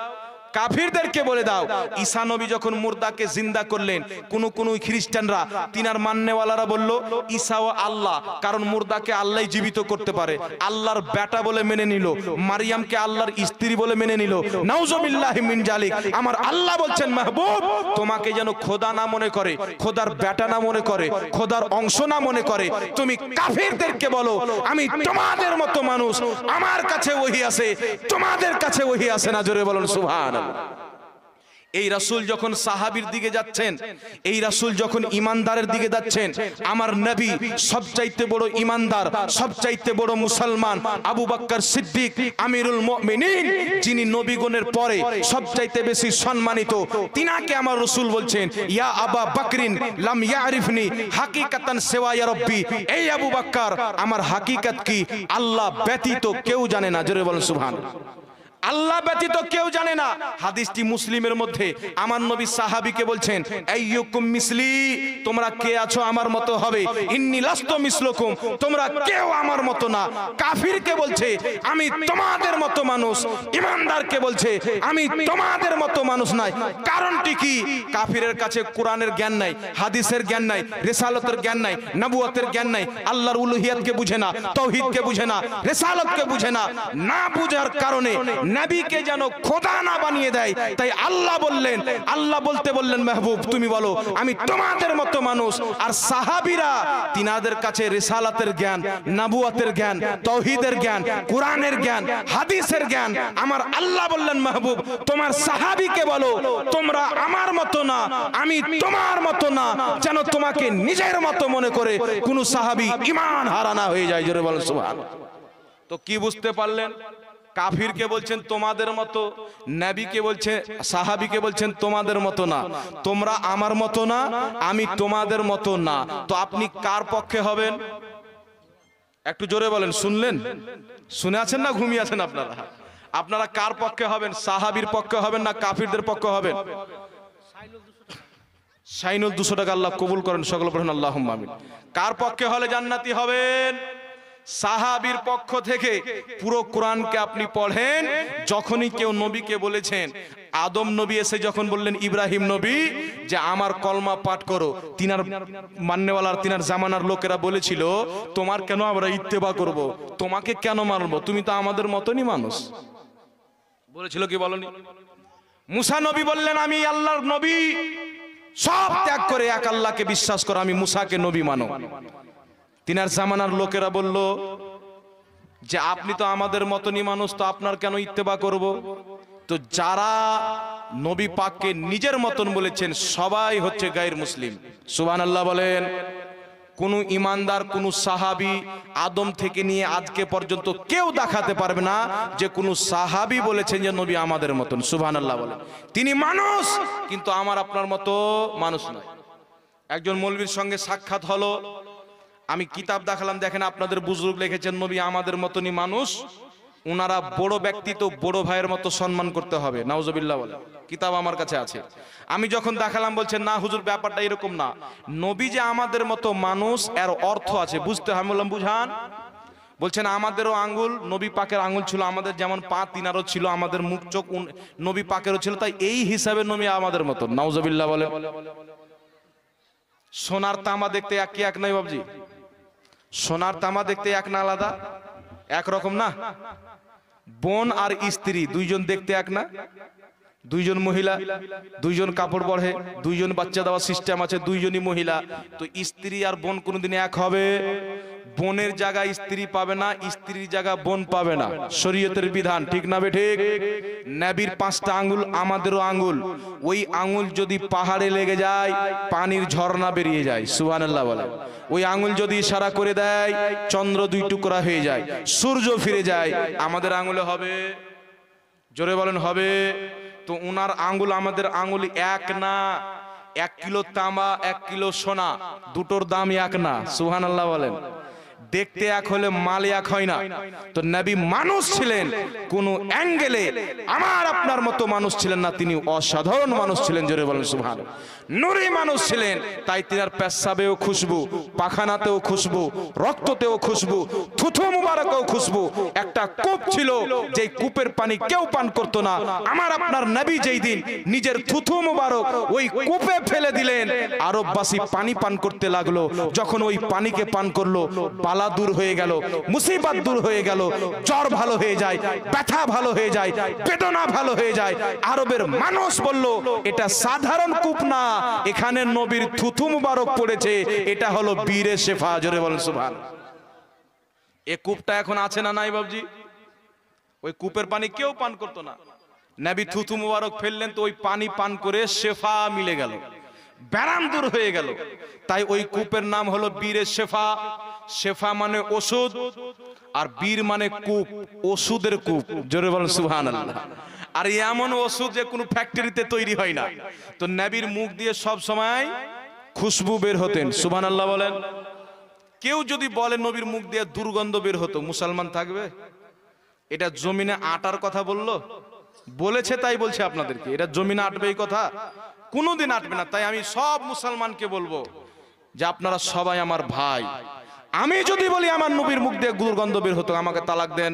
কাফিরদেরকে বলে দাও। ঈসা নবী যখন মুর্দাকে জিন্দা করলেন, কোন খ্রিস্টানরা তিনার মাননেওয়ালারা বলল ঈসাও আল্লাহ, কারণ মুর্দাকে আল্লাহই জীবিত করতে পারে। আল্লাহর বেটা বলে মেনে নিল, মারিয়ামকে আল্লাহর স্ত্রী বলে মেনে নিল। নাউজুবিল্লাহি মিন জালিক। আমার আল্লাহ বলছেন, মাহবুব তোমাকে যেন খোদা না মনে করে, খোদার বেটা না মনে করে, খোদার অংশ না মনে করে। তুমি কাফিরদেরকে বলো আমি তোমাদের মতো মানুষ, আমার কাছে ওহী আছে, তোমাদের কাছে ওহী আছে না। জোরে বলুন সুবহানাল্লাহ। এই রাসূল যখন সাহাবীর দিকে যাচ্ছেন, এই রাসূল যখন ইমানদারের দিকে যাচ্ছেন, আমার নবী সবচাইতে বড় ইমানদার, সবচাইতে বড় মুসলমান আবু বকর সিদ্দিক আমিরুল মুমিনিন, যিনি নবীগণের পরে সবচাইতে বেশি সম্মানিত, তিনাকে আমার রাসূল বলছেন, ইয়া আবা বকরিন লাম ইয়ারিফনি হাকিকাতান সিওয়া ইয়া রাব্বি। এই আবু বকর, আমার হাকিকত কি আল্লাহ ব্যতীত কেউ জানে না। জোরে বলেন সুবহানাল্লাহ। আল্লাহ ব্যতীত কেউ জানে না। হাদিসটি মুসলিমের মধ্যে। আমার নবী সাহাবীকে বলছেন, আইয়ুকুম মিসলি, তোমরা কে আছো আমার মতো হবে। ইন্নী লাস্তু মিসলুকুম, তোমরা কেউ আমার মতো না। কাফিরকে বলছে আমি তোমাদের মতো মানুষ, ইমানদারকে বলছে আমি তোমাদের মতো মানুষ নাই। কারণটি কি? কাফিরের কাছে কোরআনের জ্ঞান নাই, হাদিসের জ্ঞান নাই, রিসালাতের জ্ঞান নাই, নবুয়তের জ্ঞান নাই, আল্লাহর উলুহিয়াতকে বুঝে না, তাওহীদকে বুঝে না, রিসালাতকে বুঝে না। না বুঝার কারণে নবীকে যেন খোদা না বানিয়ে দেয়। তাই আল্লাহ বললেন, আল্লাহ বলতে বললেন, মাহবুব তুমি বলো আমি তোমাদের মতো মানুষ। আর সাহাবীরা তিনাদের কাছে রিসালাতের জ্ঞান, নবুয়তের জ্ঞান, তাওহীদের জ্ঞান, কোরআনের জ্ঞান, হাদিসের জ্ঞান। আমার আল্লাহ বললেন, মাহবুব তোমার সাহাবীকে বলো তোমরা আমার মতো না, আমি তোমার মতো না, যেন তোমাকে নিজের মতো মনে করে কোন সাহাবী ঈমান হারানা হয়ে যায়। জোরে বলেন সুবহানাল্লাহ। তো কি বুঝতে পারলেন? কাফিরকে বলছেন তোমাদের মতো, নবীকে বলছেন, সাহাবীকে বলছেন তোমাদের মতো না, তোমরা আমার মতো না, আমি তোমাদের মতো না। তো আপনি কার পক্ষে হবেন? একটু জোরে বলেন। শুনলেন? শুনে আছেন না ঘুমিয়ে আছেন আপনারা? আপনারা কার পক্ষে হবেন? সাহাবীর পক্ষে হবেন না কাফিরদের পক্ষে হবেন? শাইনুল 200 টাকা আল্লাহ কবুল করেন, সকলে পড়েন আল্লাহুম্মা আমিন। কার পক্ষে হলে জান্নাতি হবেন? সাহাবীর পক্ষ থেকে। পুরো কোরআনকে আপনি পড়েন, যখনই কেউ নবীকে বলেছেন, আদম নবী এসে যখন বললেন ইব্রাহিম নবী যে আমার কলমা পাঠ করো, তিনার মান্যওয়ালার, তিনার জামানার লোকেরা বলেছিল তোমার কেন আমরা ইত্তেবা করব, তোমাকে কেন মানবো, তুমি তো আমাদের মতনই মানুষ। বলেছিল কি বলনি? মুসা নবী বললেন আমি আল্লাহর নবী, সব ত্যাগ করে এক আল্লাহকে বিশ্বাস করো, আমি মুসাকে নবী মানো। তিনার জামানার লোকেরা বলল যে আপনি তো আমাদের মতনই মানুষ, তো আপনার কেন ইত্তেবা করব? তো যারা নবী পাককে নিজের মতন বলেছেন সবাই হচ্ছে গায়র মুসলিম। সুবহানাল্লাহ বলেন। কোন ইমানদার, কোন সাহাবী আদম থেকে নিয়ে আজকে পর্যন্ত কেউ দেখাতে পারবে না যে কোন সাহাবী বলেছেন যে নবী আমাদের মতন। সুবহানাল্লাহ বলেন। তিনি মানুষ, কিন্তু আমার আপনার মতো মানুষ নয়। একজন মৌলবীর সঙ্গে সাক্ষাৎ হলো, আমি কিতাব দেখালাম, দেখেন আপনাদের বুজুর্গ লিখেছেন নবী আমাদের মতনই মানুষ, ওনারা বড় ব্যক্তি তো বড় ভাইয়ের মতো সম্মান করতে হবে। নাউজুবিল্লাহ বলে কিতাব আমার কাছে আছে। আমি যখন দেখালাম বলছেন না হুজুর ব্যাপারটা এরকম না, নবী যে আমাদের মতো মানুষ এর অর্থ আছে বুঝতে হয়। আমি বললাম বুঝান। বলছেন আমাদেরও আঙ্গুল নবী পাকের আঙ্গুল ছিল, আমাদের যেমন পা তিনারও ছিল, আমাদের মুখ চোখ নবী পাকেরও ছিল, তাই এই হিসাবে নবী আমাদের মতো। নাউজুবিল্লাহ বলে। সোনার তামা দেখতে এক কি এক নয় বাবজি? সোনার তামা দেখতে এক না আলাদা? একরকম না? বোন আর স্ত্রী দুইজন দেখতে এক না? দুইজন মহিলা, দুইজন কাপড় পরে, দুইজন বাচ্চা দেওয়ার সিস্টেম আছে, দুইজনই মহিলা। তো স্ত্রী আর বোন কোনোদিন এক হবে? বোনের জায়গায় স্ত্রী পাবে না, স্ত্রীর জায়গা বোন পাবে না, শরীয়তের বিধান, ঠিক না বে ঠিক? নবীর 5টা আঙ্গুল, আমাদেরও আঙ্গুল, ওই আঙ্গুল যদি পাহাড়ে লেগে যায় পানির ঝর্ণা বেরিয়ে যায়, সুবহানাল্লাহ বলে। ওই আঙ্গুল যদি ইশারা করে দেয় চন্দ্র 2 টুকরা হয়ে যায়, সূর্য ফিরে যায়। আমাদের আঙ্গুলে হবে? জোরে বলেন হবে? তো উনার আঙ্গুল আমাদের আঙ্গুল এক না। 1 কিলো তামা 1 কিলো সোনা, দুটোর দাম এক না, সুবহানাল্লাহ বলেন। দেখতে এক হলে মাল এক হয় না। তো নবী মানুষ ছিলেন, কোন অ্যাঙ্গেলে আমার আপনার মতো মানুষ ছিলেন না, তিনি অসাধারণ মানুষ ছিলেন, জোরে বলেন সুবহানাল্লাহ। নূরি মানুষ ছিলেন, তাই তিনার পেশাবেও খুশবু, পাখানাতেও খুশবু, রক্ততেও খুশবু, থুথু মুবারকেও খুশবু। একটা কূপ ছিল, যেই কূপের পানি কেউ পান করতো না। আমার আপনার নবী যেই দিন নিজের থুথু মুবারক ওই কূপে ফেলে দিলেন, আরববাসী পানি পান করতে লাগলো। যখন ওই পানিকে পান করলো, বালা দূর হয়ে গেল, মুসিবত দূর হয়ে গেল, জ্বর ভালো হয়ে যায়, ব্যথা ভালো হয়ে যায়, বেদনা ভালো হয়ে যায়। আরবের মানুষ বলল এটা সাধারণ কূপ না, এখানে নবীর থুথু মুবারক পড়েছে, এটা হলো বীরে শেফা, জোরে বলেন সুবহানাল্লাহ। এই কূপটা এখন আছে না নাই বাবজি? ওই কূপের পানি কেউ পান করতো না, নবী থুথু মুবারক ফেললেন, তো ওই পানি পান করে শেফা মিলে গেল, ব্যারাম দূর হয়ে গেল। তাই ওই কূপের নাম হলো বীরে শেফা। শেফা মানে ওষুধ, আর বীর মানে কূপ, ওষুধের কূপ, জোরে বলেন সুবহানাল্লাহ। আর এমন ওষুধ যে কোনো ফ্যাক্টরিতে তৈরি হয় না। তো নবীর মুখ দিয়ে সব সময় খুশবু বের হতেন, সুবহানাল্লাহ বলেন। কেউ যদি বলে নবীর মুখ দিয়ে দুর্গন্ধ বের হতো, মুসলমান থাকবে? এটা জমিনে আটার কথা বলেছে, তাই বলছে আপনাদেরকে। এটা জমিনে আটবে এই কথা? কোনোদিন আটবে না। তাই আমি সব মুসলমানকে বলবো যে আপনারা সবাই আমার ভাই। আমি যদি বলি আমার নবীর মুখ দিয়ে দুর্গন্ধ বের হতো, আমাকে তালাক দেন,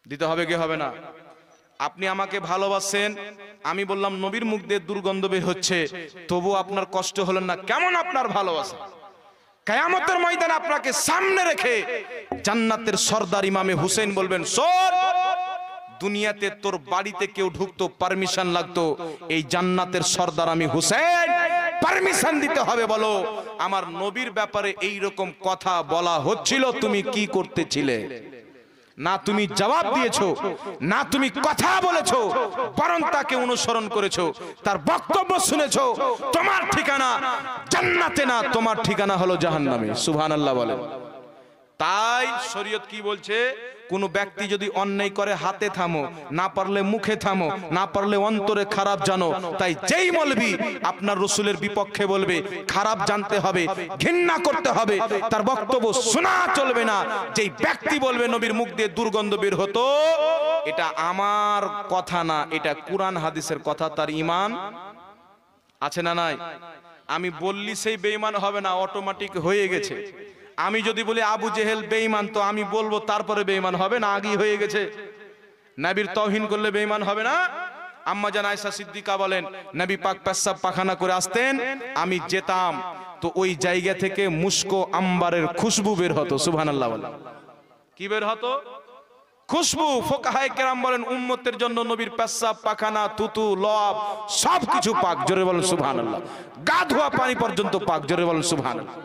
দিতে হবে কি হবে না? আপনি আমাকে ভালোবাসেন, আমি বললাম নবীর মুখ দিয়ে দুর্গন্ধ বের হচ্ছে, তবু আপনার কষ্ট হলো না, কেমন আপনার ভালোবাসা? কিয়ামতের ময়দানে আপনাকে সামনে রেখে জান্নাতের সর্দার ইমামে হুসেন বলবেন, শোন, দুনিয়াতে তোর বাড়িতে কেউ ঢুকতো পারমিশন লাগতো, এই জান্নাতের সর্দার আমি হুসেন, পারমিশন দিতে হবে। বলো আমার নবীর ব্যাপারে এই রকম কথা বলা হচ্ছিল, তুমি কি করতেছিলে? না তুমি জবাব দিয়েছো, না তুমি কথা বলেছো, বরং তাকে অনুসরণ করেছো, তার বক্তব্য শুনেছো। তোমার ঠিকানা জান্নাতে না, তোমার ঠিকানা হলো জাহান্নামে, সুবহানাল্লাহ বলেন। তাই শরীয়ত কি বলছে? কোন ব্যক্তি যদি অন্যায় করে হাতে থামো, না পারলে মুখে থামো, না পারলে অন্তরে খারাপ জানো। তাই যেই মৌলবি আপনার রাসূলের বিপক্ষে বলবে, খারাপ জানতে হবে, ঘৃণা করতে হবে, তার বক্তব্য শোনা চলবে না। যেই ব্যক্তি বলবে নবীর মুখ দিয়ে দুর্গন্ধ বের হতো, এটা আমার কথা না, এটা কুরআন হাদিসের কথা, তার ঈমান আছে না নাই? আমি বললি সেই বেঈমান হবে না, অটোমেটিক হয়ে গেছে। আমি যদি বলি আবু জেহেল বেঈমান, তো আমি বলবো তারপরে বেঈমান হবে না, আগেই হয়ে গেছে। নবীর তাওহীন করলে বেঈমান হবে না? আম্মা জান আয়েশা সিদ্দিকা বলেন, নবী পাক পেশাব পাখানা করে আসতেন, আমি যেতাম, তো ওই জায়গা থেকে মুস্কো আম্বারের খুশবু বের হতো, সুবহানাল্লাহ বলেন। কি বের হতো? খুশবু। ফুকাহায়ে কেরাম বলেন উম্মতের জন্য নবীর পেশাব পাখানা, থুতু, লব সবকিছু পাক, জোরে বলেন সুবহানাল্লাহ। গা ধোয়া পানি পর্যন্ত পাক, জোরে বলেন সুবহানাল্লাহ।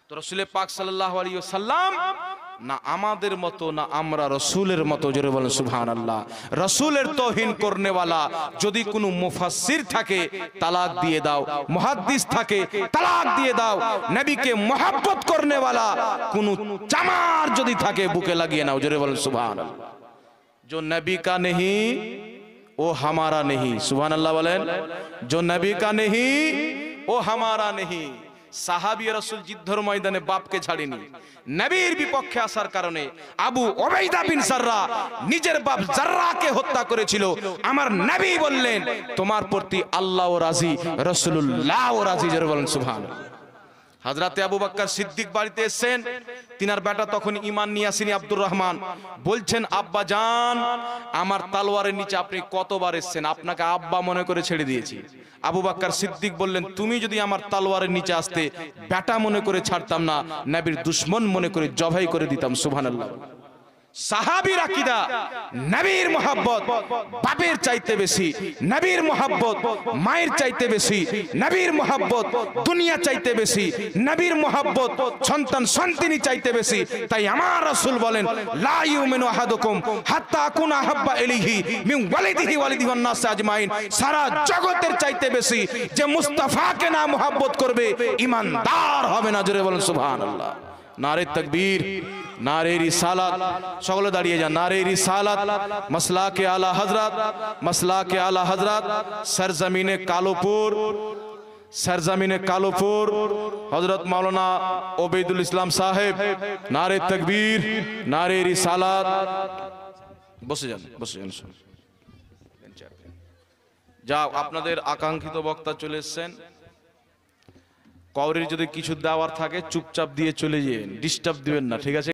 তো রাসূল পাক সাল্লাল্লাহু আলাইহি ওয়াসাল্লাম না আমাদের মতো, না আমরা রাসূলের মতো, জোরে বলেন সুবহানাল্লাহ। রাসূলের তাওহীন করনেওয়ালা যদি কোনো মুফাসসির থাকে তালাক দিয়ে দাও, মুহাদ্দিস থাকে তালাক দিয়ে দাও। নবীকে মহব্বত করনেওয়ালা কোনো চামার যদি থাকে বুকে লাগিয়ে নাও, জোরে বলেন সুবহানাল্লাহ। जो नबी का नहीं वो हमारा नहीं, सुबहानअल्लाह बोलें। जो नबी का नहीं वो हमारा नहीं। সাহাবী রাসূল যুদ্ধের ময়দানে বাপকে ছাড়েনি, নবীর বিপক্ষে আসার কারণে আবু উবাইদা বিন জাররা নিজের বাপ জাররাকে হত্যা করেছিল। আমার নবী বললেন তোমার প্রতি আল্লাহও রাজি, রাসূলুল্লাহও রাজি, জোরে বলেন সুবহানাল্লাহ। হযরতে আবু বকর সিদ্দিক বাড়িতে এসেছেন, তিনার বেটা তখন ঈমান নিয়ে আসেনি, আব্দুর রহমান বলছেন আব্বা জান আমার তলোয়ারের নিচে আপনি কতবার এসেছেন, আপনাকে আব্বা মনে করে ছেড়ে দিয়েছি। আবু বকর সিদ্দিক বললেন তুমি যদি আমার তলোয়ারের নিচে আসতে বেটা মনে করে ছাড়তাম না, নবীর দুশমন মনে করে জবাই করে দিতাম, সুবহানাল্লাহ। সাহাবীর আকীদা নবীর মোহাব্বত বাপের চাইতে বেশি, নবীর মোহাব্বত মায়ের চাইতে বেশি, নবীর মোহাব্বত দুনিয়া চাইতে বেশি, নবীর মোহাব্বত সন্তান সন্তানি চাইতে বেশি। তাই আমার রাসূল বলেন লা ইউমিনু আহাদুকুম হাত্তা আকুনা আহাব্বা ইলাইহি মিন ওয়ালিদিহি ওয়ালিদি ওয়ান নাস আজমাইন। সারা জগতের চাইতে বেশি যে মুস্তাফাকে না মোহাব্বত করবে ঈমানদার হবে না। জোরে বলেন সুবহানাল্লাহ। নারে তাকবীর, নারে রিসালাত। সকলে দাঁড়িয়ে যান। নারে রিসালাত, মাসলাকে আলা হযরত, মাসলাকে আলা হযরত, সরজমিনে কালোপুর, সরজমিনে কালোপুর, হযরত মাওলানা ওবেদুল ইসলাম সাহেব। নারে তাকবীর, নারে রিসালাত। বসে যান, বসে যান। যাও, আপনাদের আকাঙ্ক্ষিত বক্তা চলে এসেছেন। কাউরির যদি কিছু দেওয়ার থাকে চুপচাপ দিয়ে চলে যান, ডিস্টার্ব দিবেন না, ঠিক আছে?